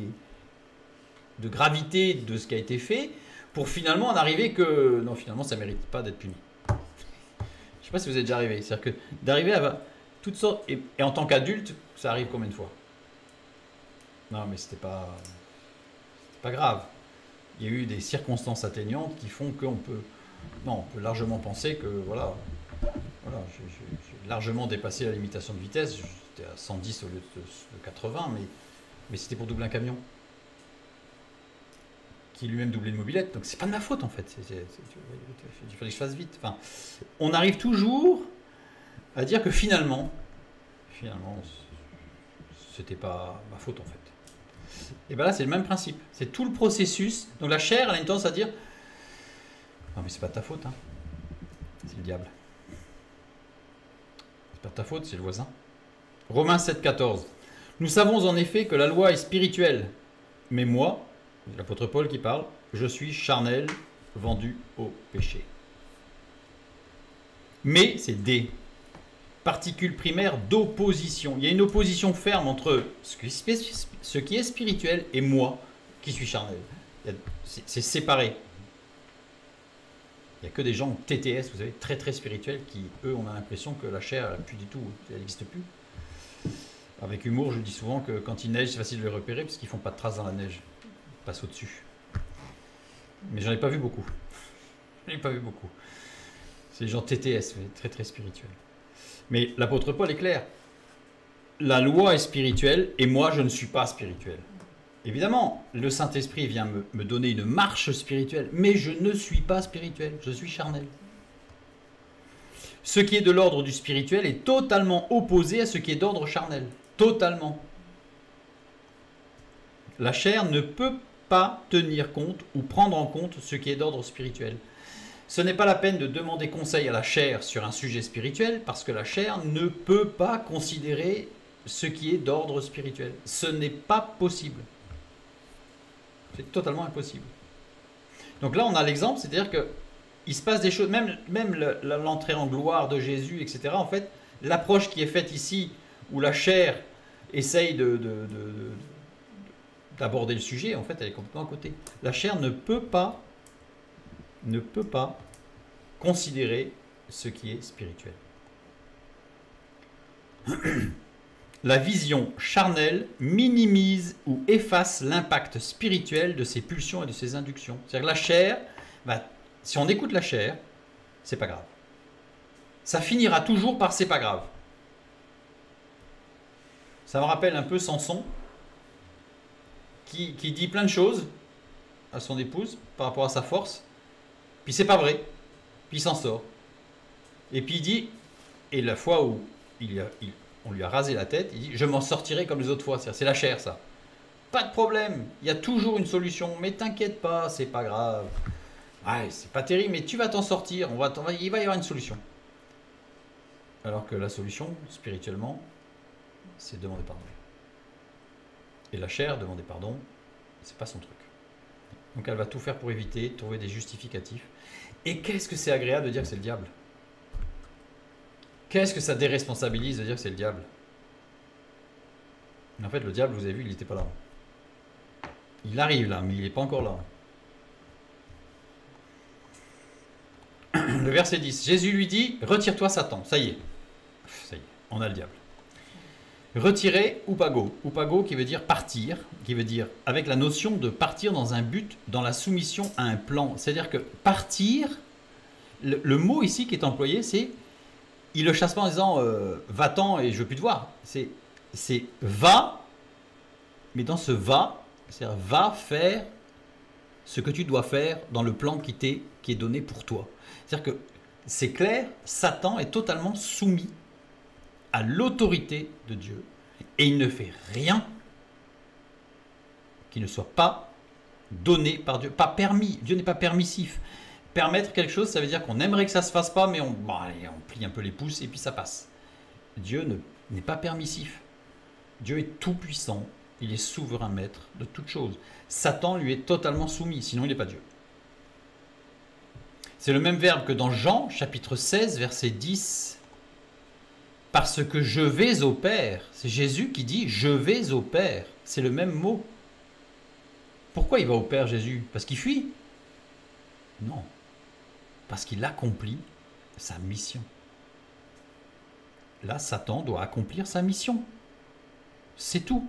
de gravité de ce qui a été fait, pour finalement en arriver que... Non, finalement, ça ne mérite pas d'être puni. Je ne sais pas si vous êtes déjà arrivé. C'est-à-dire que d'arriver à toutes sortes... Et en tant qu'adulte, ça arrive combien de fois? Non, mais c'était pas grave. Il y a eu des circonstances atteignantes qui font qu'on peut... Non, on peut largement penser que, voilà j'ai largement dépassé la limitation de vitesse. J'étais à 110 au lieu de 80, mais c'était pour doubler un camion. Qui lui-même doublait une mobilette. Donc c'est pas de ma faute, en fait. Il fallait que je fasse vite. Enfin, on arrive toujours à dire que finalement, c'était pas ma faute, en fait. Et bien là, c'est le même principe. C'est tout le processus. Donc la chair, elle a une tendance à dire non, mais c'est pas de ta faute. Hein. C'est le diable. C'est pas de ta faute, c'est le voisin. Romains 7,14. Nous savons en effet que la loi est spirituelle. Mais moi, c'est l'apôtre Paul qui parle, je suis charnel, vendu au péché. Mais c'est des particules primaires d'opposition. Il y a une opposition ferme entre ce qui est spirituel et moi qui suis charnel. C'est séparé. Il n'y a que des gens TTS, vous savez, très très spirituels, qui, eux, on a l'impression que la chair, elle n'a plus du tout, elle n'existe plus. Avec humour, je dis souvent que quand il neige, c'est facile de les repérer, parce qu'ils ne font pas de traces dans la neige. Ils passent au-dessus. Mais j'en ai pas vu beaucoup. J'en ai pas vu beaucoup. C'est des gens TTS, très très spirituels. Mais l'apôtre Paul est clair. La loi est spirituelle et moi je ne suis pas spirituel. Évidemment, le Saint-Esprit vient me donner une marche spirituelle, mais je ne suis pas spirituel, je suis charnel. Ce qui est de l'ordre du spirituel est totalement opposé à ce qui est d'ordre charnel. Totalement. La chair ne peut pas tenir compte ou prendre en compte ce qui est d'ordre spirituel. Ce n'est pas la peine de demander conseil à la chair sur un sujet spirituel, parce que la chair ne peut pas considérer ce qui est d'ordre spirituel. Ce n'est pas possible. C'est totalement impossible. Donc là, on a l'exemple, c'est-à-dire qu'il se passe des choses, même l'entrée en gloire de Jésus, etc. En fait, l'approche qui est faite ici, où la chair essaye d'aborder le sujet, en fait, elle est complètement à côté. La chair ne peut pas considérer ce qui est spirituel. La vision charnelle minimise ou efface l'impact spirituel de ses pulsions et de ses inductions. C'est-à-dire que la chair, si on écoute la chair, c'est pas grave. Ça finira toujours par c'est pas grave. Ça me rappelle un peu Samson, qui dit plein de choses à son épouse par rapport à sa force, puis c'est pas vrai, puis il s'en sort. Et puis il dit, et la fois où on lui a rasé la tête, il dit, je m'en sortirai comme les autres fois. C'est la chair, ça. Pas de problème, il y a toujours une solution, mais t'inquiète pas, c'est pas grave. Ouais, c'est pas terrible, mais tu vas t'en sortir, il va y avoir une solution. Alors que la solution, spirituellement, c'est demander pardon. Et la chair, demander pardon, c'est pas son truc. Donc elle va tout faire pour éviter, trouver des justificatifs. Et qu'est-ce que c'est agréable de dire que c'est le diable? Qu'est-ce que ça déresponsabilise de dire que c'est le diable? En fait, le diable, vous avez vu, il n'était pas là. Il arrive là, mais il n'est pas encore là. Le verset 10. Jésus lui dit, retire-toi Satan. Ça y est, on a le diable. Retirer upago. Upago qui veut dire partir, qui veut dire avec la notion de partir dans un but, dans la soumission à un plan. C'est-à-dire que partir, le mot ici qui est employé, c'est, il le chasse pas en disant va-t'en et je veux plus te voir. C'est va, mais dans ce va, c'est-à-dire va faire ce que tu dois faire dans le plan qui est donné pour toi. C'est-à-dire que c'est clair, Satan est totalement soumis à l'autorité de Dieu et il ne fait rien qui ne soit pas donné par Dieu, pas permis. Dieu n'est pas permissif. Permettre quelque chose, ça veut dire qu'on aimerait que ça ne se fasse pas, mais on plie un peu les pouces et puis ça passe. Dieu n'est pas permissif. Dieu est tout puissant, il est souverain maître de toutes choses. Satan lui est totalement soumis, sinon il n'est pas Dieu. C'est le même verbe que dans Jean, chapitre 16, verset 10. Parce que je vais au Père. C'est Jésus qui dit je vais au Père. C'est le même mot. Pourquoi il va au Père, Jésus? Parce qu'il fuit? Non. Parce qu'il accomplit sa mission. Là, Satan doit accomplir sa mission. C'est tout.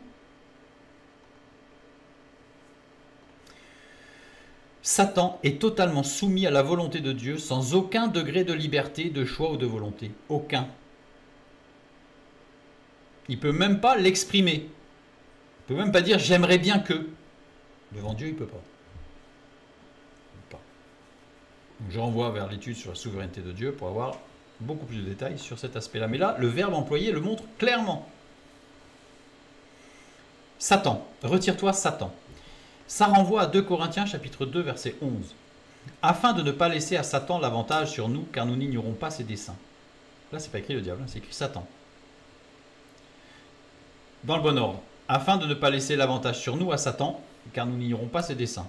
Satan est totalement soumis à la volonté de Dieu sans aucun degré de liberté, de choix ou de volonté. Aucun. Il ne peut même pas l'exprimer. Il ne peut même pas dire j'aimerais bien que. Devant Dieu, il ne peut pas. Donc je renvoie vers l'étude sur la souveraineté de Dieu pour avoir beaucoup plus de détails sur cet aspect-là. Mais là, le verbe employé le montre clairement. Satan. Retire-toi Satan. Ça renvoie à 2 Corinthiens chapitre 2 verset 11. Afin de ne pas laisser à Satan l'avantage sur nous, car nous n'ignorons pas ses desseins. Là, c'est pas écrit le diable, c'est écrit Satan. Dans le bon ordre. Afin de ne pas laisser l'avantage sur nous à Satan, car nous n'ignorons pas ses desseins.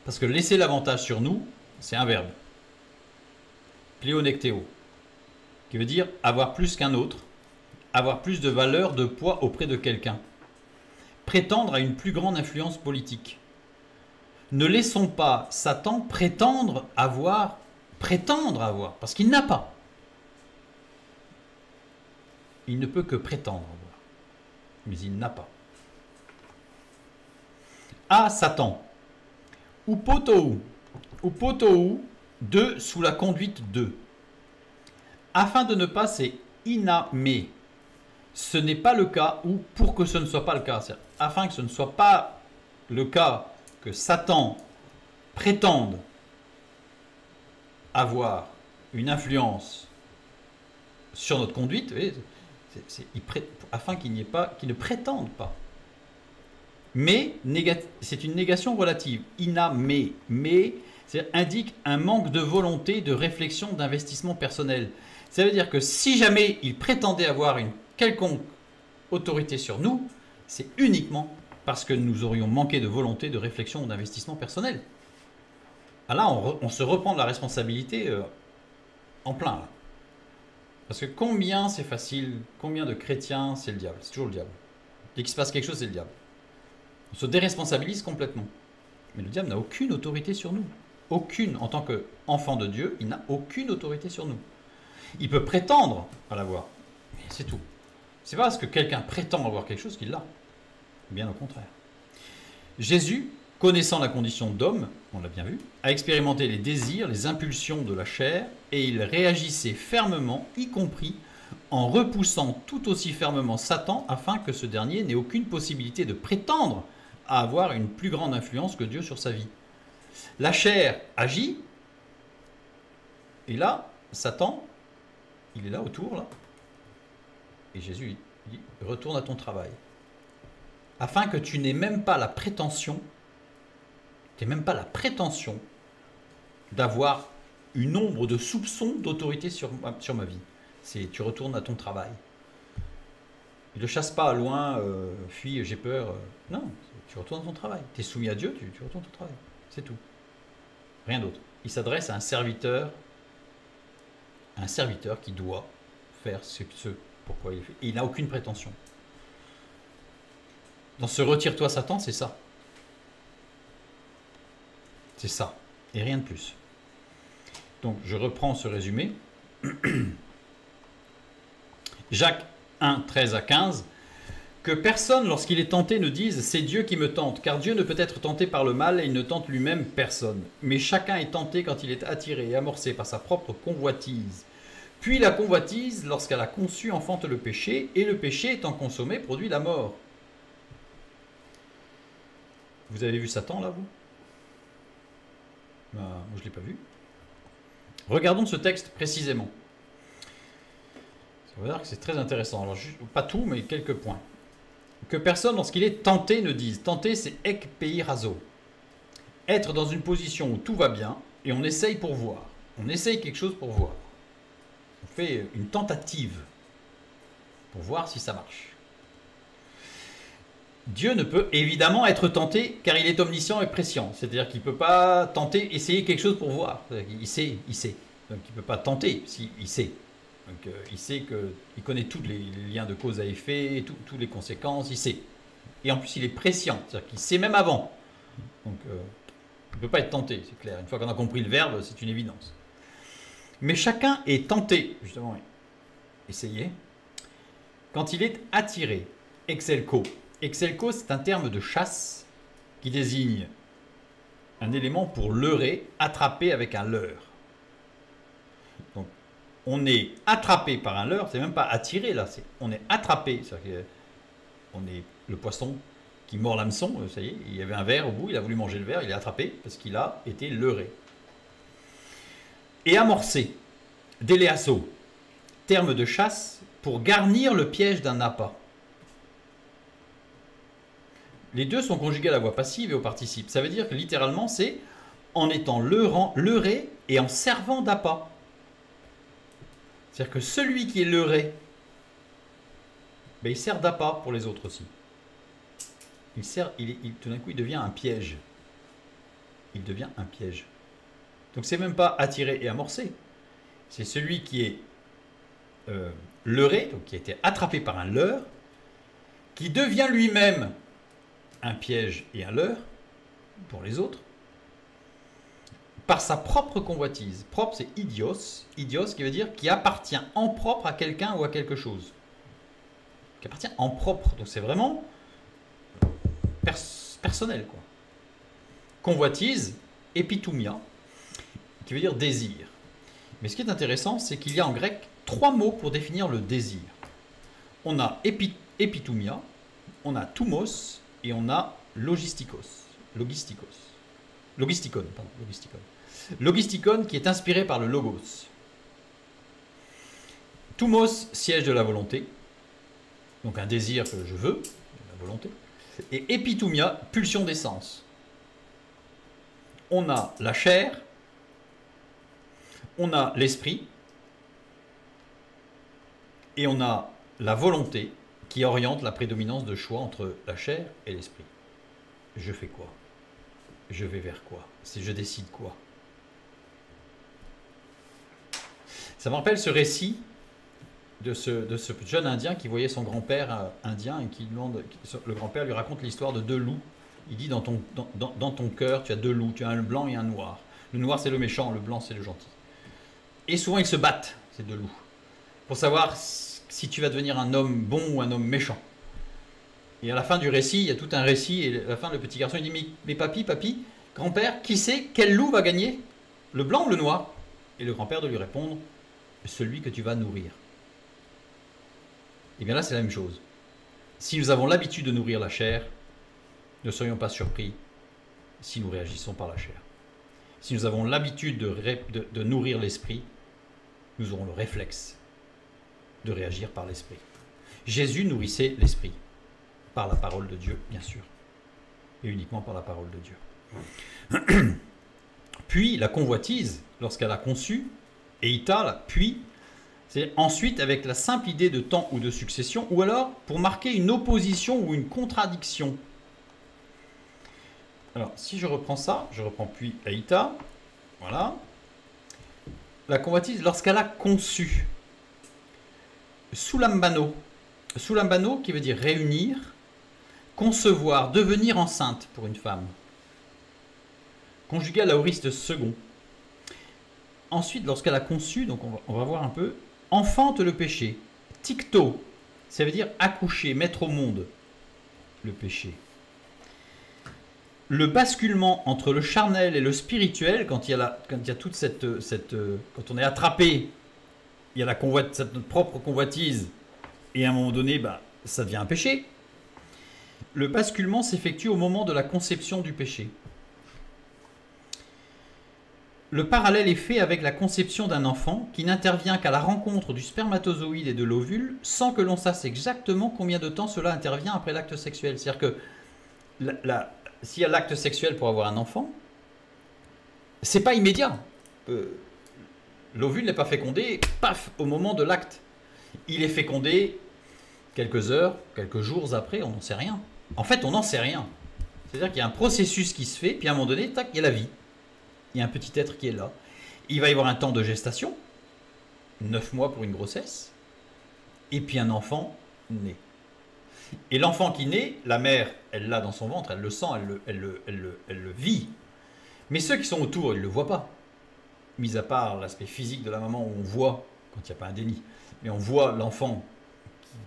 Parce que laisser l'avantage sur nous, c'est un verbe. Pléonectéo, qui veut dire avoir plus qu'un autre, avoir plus de valeur, de poids auprès de quelqu'un. Prétendre à une plus grande influence politique. Ne laissons pas Satan prétendre avoir, parce qu'il n'a pas. Il ne peut que prétendre avoir, mais il n'a pas. À Satan. Upotou, de sous la conduite de. Afin de ne pas, c'est iname. Ce n'est pas le cas, ou pour que ce ne soit pas le cas. Afin que ce ne soit pas le cas que Satan prétende avoir une influence sur notre conduite, afin qu'il ne prétende pas. Mais c'est une négation relative. Iname, mais C'est indique un manque de volonté, de réflexion, d'investissement personnel. Ça veut dire que si jamais il prétendait avoir une quelconque autorité sur nous, c'est uniquement parce que nous aurions manqué de volonté, de réflexion ou d'investissement personnel. Ah là, on se reprend de la responsabilité en plein. Là. Parce que combien c'est facile, combien de chrétiens, c'est le diable. C'est toujours le diable. Dès qu'il se passe quelque chose, c'est le diable. On se déresponsabilise complètement. Mais le diable n'a aucune autorité sur nous. Aucune. En tant qu'enfant de Dieu, il n'a aucune autorité sur nous. Il peut prétendre à l'avoir. Mais c'est tout. C'est pas parce que quelqu'un prétend avoir quelque chose qu'il l'a. Bien au contraire. Jésus, connaissant la condition d'homme, on l'a bien vu, a expérimenté les désirs, les impulsions de la chair, et il réagissait fermement, y compris en repoussant tout aussi fermement Satan, afin que ce dernier n'ait aucune possibilité de prétendre à avoir une plus grande influence que Dieu sur sa vie. La chair agit, et là, Satan, il est là autour, là, et Jésus dit, retourne à ton travail, afin que tu n'aies même pas la prétention, d'avoir une ombre de soupçon d'autorité sur ma vie. C'est tu retournes à ton travail. Il ne le chasse pas loin, fuis, j'ai peur. Non, tu retournes à ton travail. Tu es soumis à Dieu, tu retournes à ton travail. C'est tout. Rien d'autre. Il s'adresse à un serviteur qui doit faire ce pourquoi il est fait. Et il n'a aucune prétention. Dans ce retire-toi Satan, c'est ça. C'est ça. Et rien de plus. Donc, je reprends ce résumé. Jacques 1, 13 à 15. Que personne, lorsqu'il est tenté, ne dise « c'est Dieu qui me tente », car Dieu ne peut être tenté par le mal et il ne tente lui-même personne. Mais chacun est tenté quand il est attiré et amorcé par sa propre convoitise. Puis la convoitise, lorsqu'elle a conçu, enfante le péché, et le péché, étant consommé, produit la mort. Vous avez vu Satan, là, vous ? Moi, je ne l'ai pas vu. Regardons ce texte précisément. Ça veut dire que c'est très intéressant. Alors, pas tout, mais quelques points. Que personne, lorsqu'il est tenté, ne dise. Tenter, c'est ek peirazo. Être dans une position où tout va bien, et on essaye pour voir. On essaye quelque chose pour voir. On fait une tentative pour voir si ça marche. Dieu ne peut évidemment être tenté car il est omniscient et prescient. C'est-à-dire qu'il ne peut pas tenter, essayer quelque chose pour voir. Il sait. Donc il ne peut pas tenter s'il sait. Donc il sait qu'il connaît tous les liens de cause à effet, toutes les conséquences, il sait. Et en plus il est prescient, c'est-à-dire qu'il sait même avant. Donc il ne peut pas être tenté, c'est clair. Une fois qu'on a compris le verbe, c'est une évidence. Mais chacun est tenté, justement, essayez, quand il est attiré, excelco. Excelco, c'est un terme de chasse qui désigne un élément pour leurrer, attraper avec un leurre. Donc, on est attrapé par un leurre, c'est même pas attiré là, on est attrapé. C'est-à-dire qu'on est le poisson qui mord l'hameçon, ça y est, il y avait un ver au bout, il a voulu manger le ver, il est attrapé parce qu'il a été leurré. Et amorcé, déléasso, terme de chasse pour garnir le piège d'un appât. Les deux sont conjugués à la voix passive et au participe. Ça veut dire que littéralement, c'est en étant leurré et en servant d'appât. C'est-à-dire que celui qui est leurré, ben, il sert d'appât pour les autres aussi. Tout d'un coup, il devient un piège. Il devient un piège. Donc, c'est même pas attiré et amorcé. C'est celui qui est leurré, donc qui a été attrapé par un leurre, qui devient lui-même un piège et un leurre pour les autres, par sa propre convoitise. Propre, c'est idios. Idios, qui veut dire qui appartient en propre à quelqu'un ou à quelque chose. Qui appartient en propre. Donc c'est vraiment personnel, quoi. Convoitise, epithumia, qui veut dire désir. Mais ce qui est intéressant, c'est qu'il y a en grec 3 mots pour définir le désir. On a epithumia, on a thumos, et on a logistikon, qui est inspiré par le logos. Thumos, siège de la volonté, donc un désir que je veux, la volonté. Et epithumia, pulsion des sens. On a la chair, on a l'esprit, et on a la volonté qui oriente la prédominance de choix entre la chair et l'esprit. Je fais quoi? Je vais vers quoi? Je décide quoi? Ça me rappelle ce récit de ce jeune Indien qui voyait son grand-père indien et qui demande, le grand-père lui raconte l'histoire de deux loups. Il dit dans ton cœur, tu as deux loups, tu as un blanc et un noir. Le noir c'est le méchant, le blanc c'est le gentil. Et souvent ils se battent, ces deux loups, pour savoir si tu vas devenir un homme bon ou un homme méchant. Et à la fin du récit, il y a tout un récit, et à la fin le petit garçon il dit mais papy, grand-père, qui sait quel loup va gagner? Le blanc ou le noir? Et le grand-père de lui répondre, celui que tu vas nourrir. Et bien là c'est la même chose. Si nous avons l'habitude de nourrir la chair, ne soyons pas surpris si nous réagissons par la chair. Si nous avons l'habitude de nourrir l'esprit, nous aurons le réflexe de réagir par l'esprit. Jésus nourrissait l'esprit, par la parole de Dieu, bien sûr, et uniquement par la parole de Dieu. Puis la convoitise, lorsqu'elle a conçu, et Ita, puis, c'est ensuite avec la simple idée de temps ou de succession, ou alors pour marquer une opposition ou une contradiction. Alors, si je reprends ça, je reprends puis Aïta, voilà. La convoitise, lorsqu'elle a conçu. Sulambano qui veut dire réunir, concevoir, devenir enceinte pour une femme. Conjugué à l'aoriste second. Ensuite, lorsqu'elle a conçu, donc on va voir un peu, enfante le péché. Tikto, ça veut dire accoucher, mettre au monde le péché. Le basculement entre le charnel et le spirituel, quand il y a toute quand on est attrapé, il y a notre propre convoitise, et à un moment donné, ça devient un péché. Le basculement s'effectue au moment de la conception du péché. Le parallèle est fait avec la conception d'un enfant qui n'intervient qu'à la rencontre du spermatozoïde et de l'ovule, sans que l'on sache exactement combien de temps cela intervient après l'acte sexuel. C'est-à-dire que s'il y a l'acte sexuel pour avoir un enfant, c'est pas immédiat. L'ovule n'est pas fécondé, paf, au moment de l'acte. Il est fécondé quelques heures, quelques jours après, on n'en sait rien. En fait, on n'en sait rien. C'est-à-dire qu'il y a un processus qui se fait, puis à un moment donné, tac, il y a la vie. Il y a un petit être qui est là. Il va y avoir un temps de gestation, 9 mois pour une grossesse, et puis un enfant naît. Et l'enfant qui naît, la mère, elle l'a dans son ventre, elle le sent, elle le vit. Mais ceux qui sont autour, ils ne le voient pas. Mis à part l'aspect physique de la maman où on voit, quand il n'y a pas un déni, mais on voit l'enfant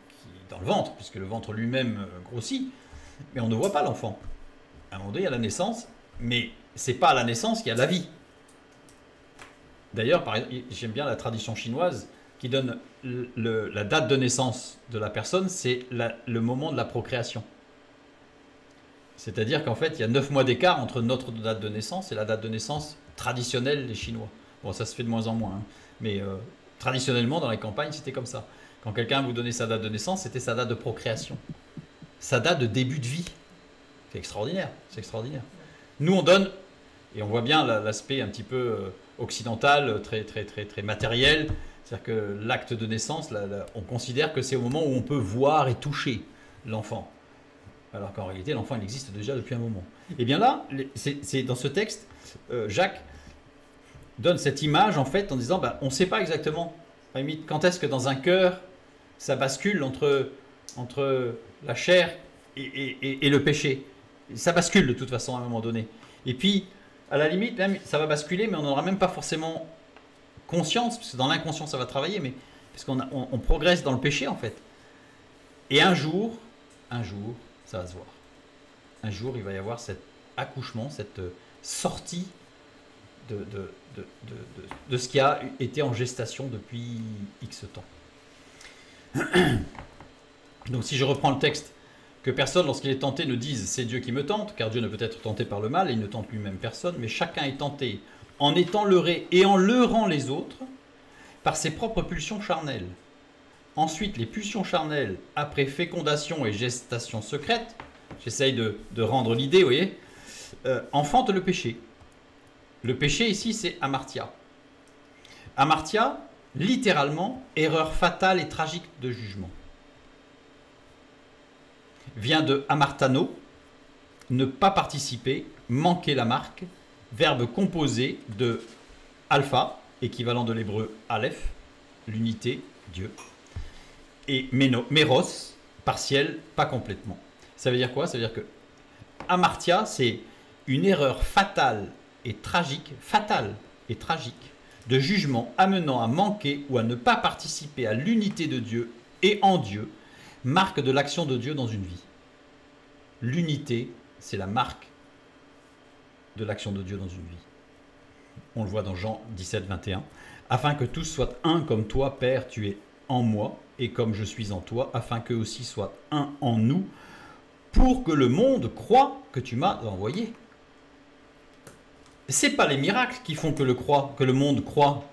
qui est dans le ventre, puisque le ventre lui-même grossit, mais on ne voit pas l'enfant. À un moment donné, il y a la naissance, mais c'est pas à la naissance qu'il y a la vie. D'ailleurs, j'aime bien la tradition chinoise qui donne la date de naissance de la personne, c'est le moment de la procréation. C'est-à-dire qu'en fait, il y a 9 mois d'écart entre notre date de naissance et la date de naissance traditionnelle des Chinois. Bon, ça se fait de moins en moins, hein. Mais traditionnellement, dans les campagnes, c'était comme ça. Quand quelqu'un vous donnait sa date de naissance, c'était sa date de procréation. Sa date de début de vie. C'est extraordinaire, c'est extraordinaire. Nous, on donne, et on voit bien l'aspect un petit peu occidental, très matériel. C'est-à-dire que l'acte de naissance, on considère que c'est au moment où on peut voir et toucher l'enfant. Alors qu'en réalité, l'enfant, il existe déjà depuis un moment. Et bien là, c'est dans ce texte, Jacques donne cette image, en fait, en disant, on ne sait pas exactement, à la limite, quand est-ce que dans un cœur, ça bascule entre la chair et le péché. Ça bascule de toute façon à un moment donné. Et puis, à la limite, même, ça va basculer, mais on n'aura même pas forcément conscience, parce que dans l'inconscient, ça va travailler, mais parce qu'on progresse dans le péché, en fait. Et un jour, ça va se voir. Un jour, il va y avoir cet accouchement, cette sortie de ce qui a été en gestation depuis X temps. Donc si je reprends le texte, que personne, lorsqu'il est tenté, ne dise « c'est Dieu qui me tente », car Dieu ne peut être tenté par le mal, et il ne tente lui-même personne, mais chacun est tenté en étant leurré et en leurrant les autres par ses propres pulsions charnelles. Ensuite, les pulsions charnelles, après fécondation et gestation secrète, j'essaye de rendre l'idée, vous voyez, enfantent le péché. Le péché ici, c'est amartia. Amartia, littéralement, erreur fatale et tragique de jugement. Vient de amartano, ne pas participer, manquer la marque, verbe composé de alpha, équivalent de l'hébreu aleph, l'unité, Dieu, et méros, partiel, pas complètement. Ça veut dire quoi? Ça veut dire que amartia, c'est une erreur fatale et tragique, de jugement amenant à manquer ou à ne pas participer à l'unité de Dieu et en Dieu, marque de l'action de Dieu dans une vie. L'unité, c'est la marque de l'action de Dieu dans une vie. On le voit dans Jean 17, 21. Afin que tous soient un comme toi, Père, tu es en moi, et comme je suis en toi, afin qu'eux aussi soient un en nous, pour que le monde croie que tu m'as envoyé. Ce n'est pas les miracles qui font que le monde croit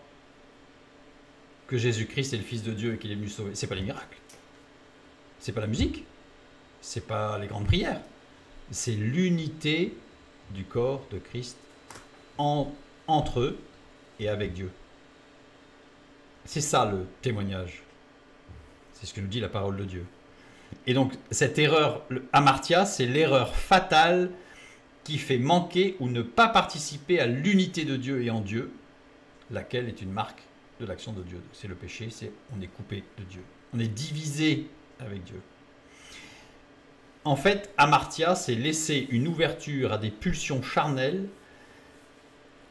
que Jésus-Christ est le Fils de Dieu et qu'il est venu sauver. Ce n'est pas les miracles. Ce n'est pas la musique. Ce n'est pas les grandes prières. C'est l'unité du corps de Christ entre eux et avec Dieu. C'est ça le témoignage. C'est ce que nous dit la parole de Dieu. Et donc, cette erreur, amartia, c'est l'erreur fatale qui fait manquer ou ne pas participer à l'unité de Dieu et en Dieu, laquelle est une marque de l'action de Dieu. C'est le péché, c'est on est coupé de Dieu. On est divisé avec Dieu. En fait, amartia, c'est laisser une ouverture à des pulsions charnelles,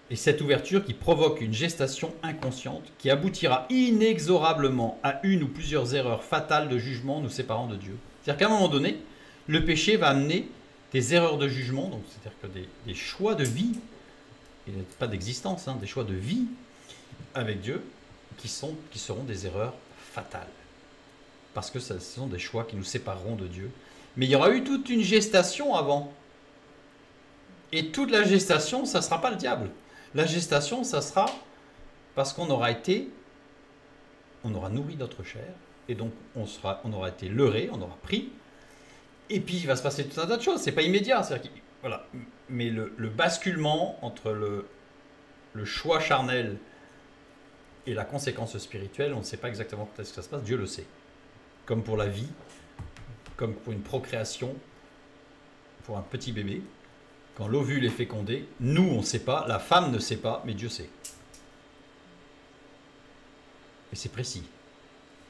et cette ouverture qui provoque une gestation inconsciente qui aboutira inexorablement à une ou plusieurs erreurs fatales de jugement nous séparant de Dieu. C'est-à-dire qu'à un moment donné, le péché va amener des erreurs de jugement, donc c'est-à-dire que des choix de vie, et pas d'existence, des choix de vie avec Dieu qui seront des erreurs fatales. Parce que ce sont des choix qui nous sépareront de Dieu. Mais il y aura eu toute une gestation avant. Et toute la gestation, ça ne sera pas le diable. La gestation, ça sera parce qu'on aura nourri notre chair, et donc on aura été leurré, on aura pris, et puis il va se passer tout un tas de choses. C'est pas immédiat, voilà. Mais le basculement entre le choix charnel et la conséquence spirituelle, on ne sait pas exactement quand est-ce que ça se passe. Dieu le sait. Comme pour la vie, comme pour une procréation, pour un petit bébé. Quand l'ovule est fécondé, nous, on ne sait pas, la femme ne sait pas, mais Dieu sait. Et c'est précis.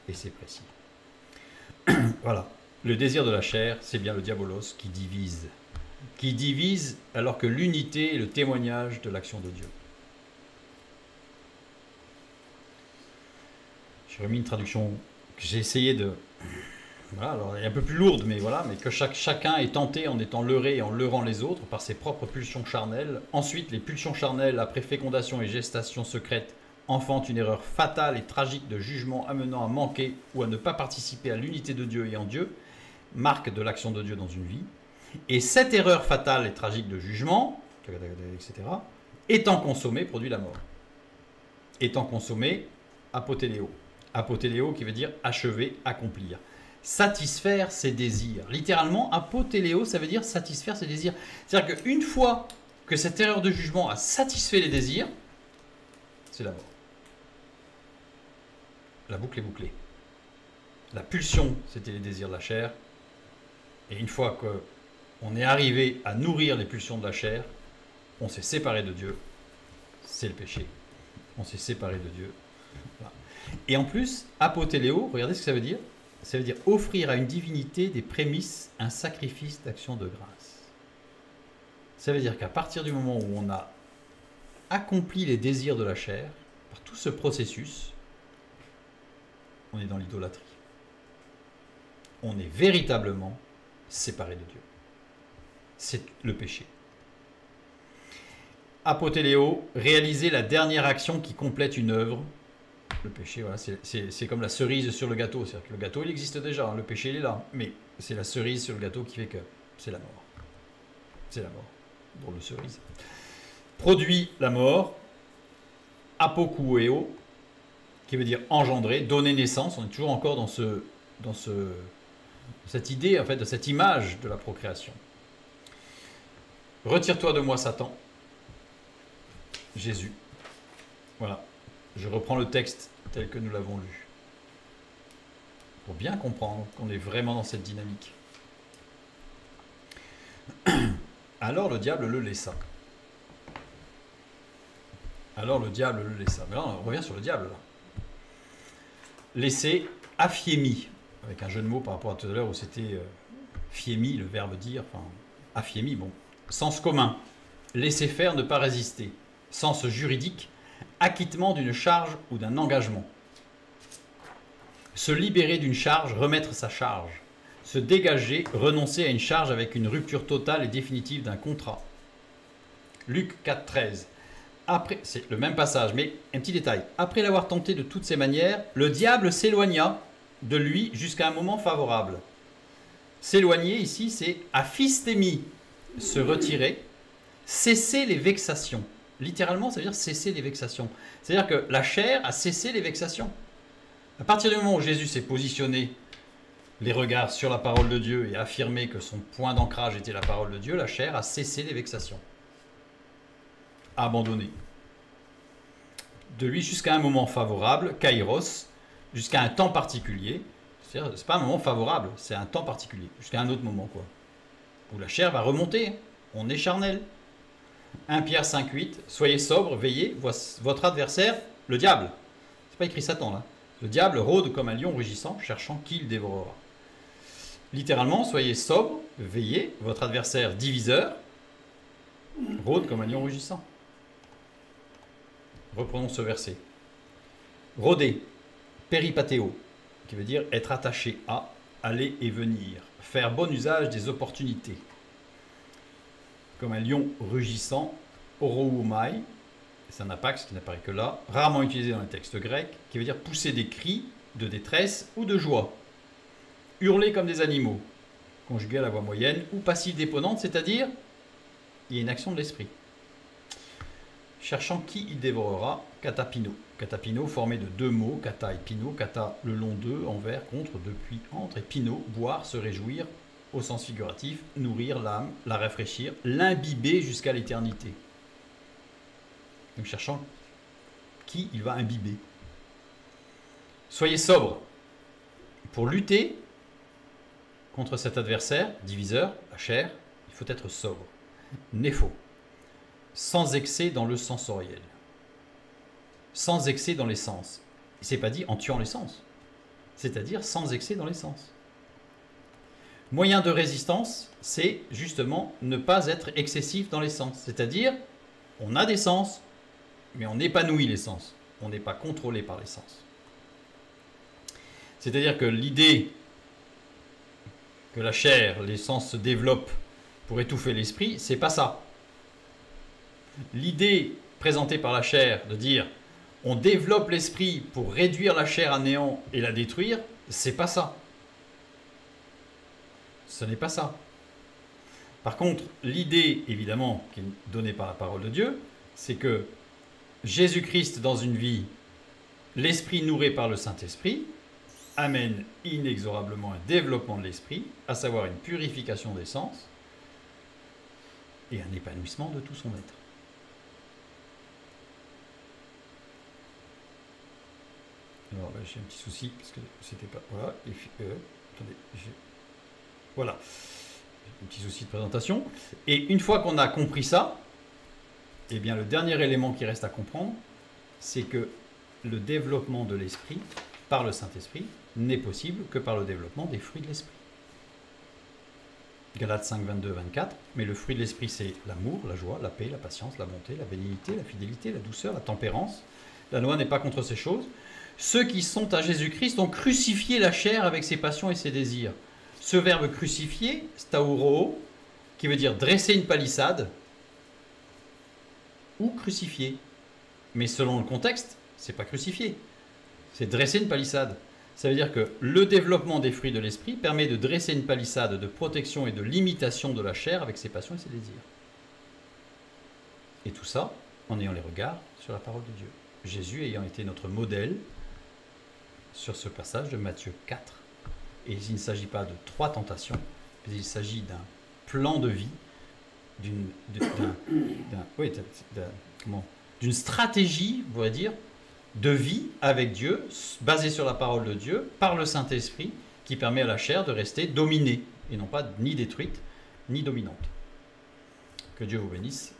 Et c'est précis. Voilà. Le désir de la chair, c'est bien le diabolos qui divise. Qui divise alors que l'unité est le témoignage de l'action de Dieu. J'ai remis une traduction que j'ai essayé de... Voilà, alors elle est un peu plus lourde, mais voilà, mais que chacun est tenté en étant leurré et en leurrant les autres par ses propres pulsions charnelles. Ensuite, les pulsions charnelles, après fécondation et gestation secrète, enfantent une erreur fatale et tragique de jugement amenant à manquer ou à ne pas participer à l'unité de Dieu et en Dieu, marque de l'action de Dieu dans une vie. Et cette erreur fatale et tragique de jugement, etc., étant consommée, produit la mort. Étant consommée, apotéléo. Apotéléo qui veut dire achever, accomplir. Satisfaire ses désirs. Littéralement, apotéléo, ça veut dire satisfaire ses désirs. C'est-à-dire qu'une fois que cette erreur de jugement a satisfait les désirs, c'est la mort. La boucle est bouclée. La pulsion, c'était les désirs de la chair. Et une fois qu'on est arrivé à nourrir les pulsions de la chair, on s'est séparé de Dieu. C'est le péché. On s'est séparé de Dieu. Voilà. Et en plus, apotéléo, regardez ce que ça veut dire. Ça veut dire offrir à une divinité des prémices, un sacrifice d'action de grâce. Ça veut dire qu'à partir du moment où on a accompli les désirs de la chair, par tout ce processus, on est dans l'idolâtrie. On est véritablement séparé de Dieu. C'est le péché. Apotéléo, réaliser la dernière action qui complète une œuvre. Le péché, voilà, c'est comme la cerise sur le gâteau. C'est-à-dire que le gâteau, il existe déjà, le péché, il est là. Mais c'est la cerise sur le gâteau qui fait que c'est la mort. C'est la mort. Drôle de cerise. Produit la mort. Apokouéo, qui veut dire engendrer, donner naissance. On est toujours encore dans cette idée, en fait, de cette image de la procréation. Retire-toi de moi, Satan. Jésus. Voilà. Je reprends le texte tel que nous l'avons lu. Pour bien comprendre qu'on est vraiment dans cette dynamique. Alors le diable le laissa. Alors le diable le laissa. Mais là, on revient sur le diable. Là. Laisser aphiémi, avec un jeu de mots par rapport à tout à l'heure où c'était fiémi, le verbe dire, enfin, aphiémi, bon. Sens commun, laisser faire, ne pas résister. Sens juridique, acquittement d'une charge ou d'un engagement. Se libérer d'une charge, remettre sa charge. Se dégager, renoncer à une charge avec une rupture totale et définitive d'un contrat. Luc 4, 13. Après, c'est le même passage, mais un petit détail. Après l'avoir tenté de toutes ses manières, le diable s'éloigna de lui jusqu'à un moment favorable. S'éloigner ici, c'est aphistémie, se retirer, cesser les vexations. Littéralement, ça veut dire cesser les vexations. C'est-à-dire que la chair a cessé les vexations. À partir du moment où Jésus s'est positionné les regards sur la parole de Dieu et a affirmé que son point d'ancrage était la parole de Dieu, la chair a cessé les vexations. Abandonné. De lui jusqu'à un moment favorable, kairos, jusqu'à un temps particulier. C'est-à-dire, c'est pas un moment favorable, c'est un temps particulier, jusqu'à un autre moment, quoi. Où la chair va remonter, on est charnel. 1 Pierre 5, 8, soyez sobres, veillez, votre adversaire, le diable. C'est pas écrit Satan là. Le diable rôde comme un lion rugissant, cherchant qui le dévorera. Littéralement, soyez sobres, veillez, votre adversaire diviseur rôde comme un lion rugissant. Reprenons ce verset. Rôder, péripatéo, qui veut dire être attaché à, aller et venir, faire bon usage des opportunités. Comme un lion rugissant, oroumai, c'est un apax qui n'apparaît que là, rarement utilisé dans les textes grecs, qui veut dire pousser des cris de détresse ou de joie. Hurler comme des animaux, conjugué à la voix moyenne, ou passive déponente, c'est-à-dire il y a une action de l'esprit. Cherchant qui il dévorera, katapino. Katapino formé de deux mots, kata et pino. Kata, le long d'eux, envers, contre, depuis, entre. Et pino, boire, se réjouir, au sens figuratif, nourrir l'âme, la rafraîchir, l'imbiber jusqu'à l'éternité. Donc cherchant qui il va imbiber. Soyez sobres. Pour lutter contre cet adversaire, diviseur, la chair, il faut être sobre. Népho. Sans excès dans le sensoriel. Sans excès dans les sens. Et c'est pas dit en tuant les sens. C'est-à-dire sans excès dans les sens. Moyen de résistance, c'est justement ne pas être excessif dans les sens. C'est-à-dire, on a des sens, mais on épanouit les sens. On n'est pas contrôlé par les sens. C'est-à-dire que l'idée que la chair, les sens se développent pour étouffer l'esprit, c'est pas ça. L'idée présentée par la chair de dire on développe l'esprit pour réduire la chair à néant et la détruire, c'est pas ça. Ce n'est pas ça. Par contre, l'idée, évidemment, qui est donnée par la parole de Dieu, c'est que Jésus-Christ, dans une vie, l'esprit nourri par le Saint-Esprit, amène inexorablement un développement de l'esprit, à savoir une purification des sens et un épanouissement de tout son être. Alors là, j'ai un petit souci, parce que c'était pas... Voilà, attendez, voilà, un petit souci de présentation. Et une fois qu'on a compris ça, eh bien le dernier élément qui reste à comprendre, c'est que le développement de l'esprit par le Saint-Esprit n'est possible que par le développement des fruits de l'esprit. Galates 5, 22, 24. Mais le fruit de l'esprit, c'est l'amour, la joie, la paix, la patience, la bonté, la bénignité, la fidélité, la douceur, la tempérance. La loi n'est pas contre ces choses. Ceux qui sont à Jésus-Christ ont crucifié la chair avec ses passions et ses désirs. Ce verbe crucifier, stauro, qui veut dire dresser une palissade ou crucifier. Mais selon le contexte, c'est pas crucifier, c'est dresser une palissade. Ça veut dire que le développement des fruits de l'esprit permet de dresser une palissade de protection et de limitation de la chair avec ses passions et ses désirs. Et tout ça en ayant les regards sur la parole de Dieu. Jésus ayant été notre modèle sur ce passage de Matthieu 4. Et il ne s'agit pas de 3 tentations, mais il s'agit d'un d'une d'une stratégie, on va dire, de vie avec Dieu, basée sur la parole de Dieu, par le Saint-Esprit, qui permet à la chair de rester dominée, et non pas ni détruite, ni dominante. Que Dieu vous bénisse,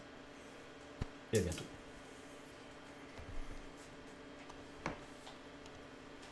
et à bientôt.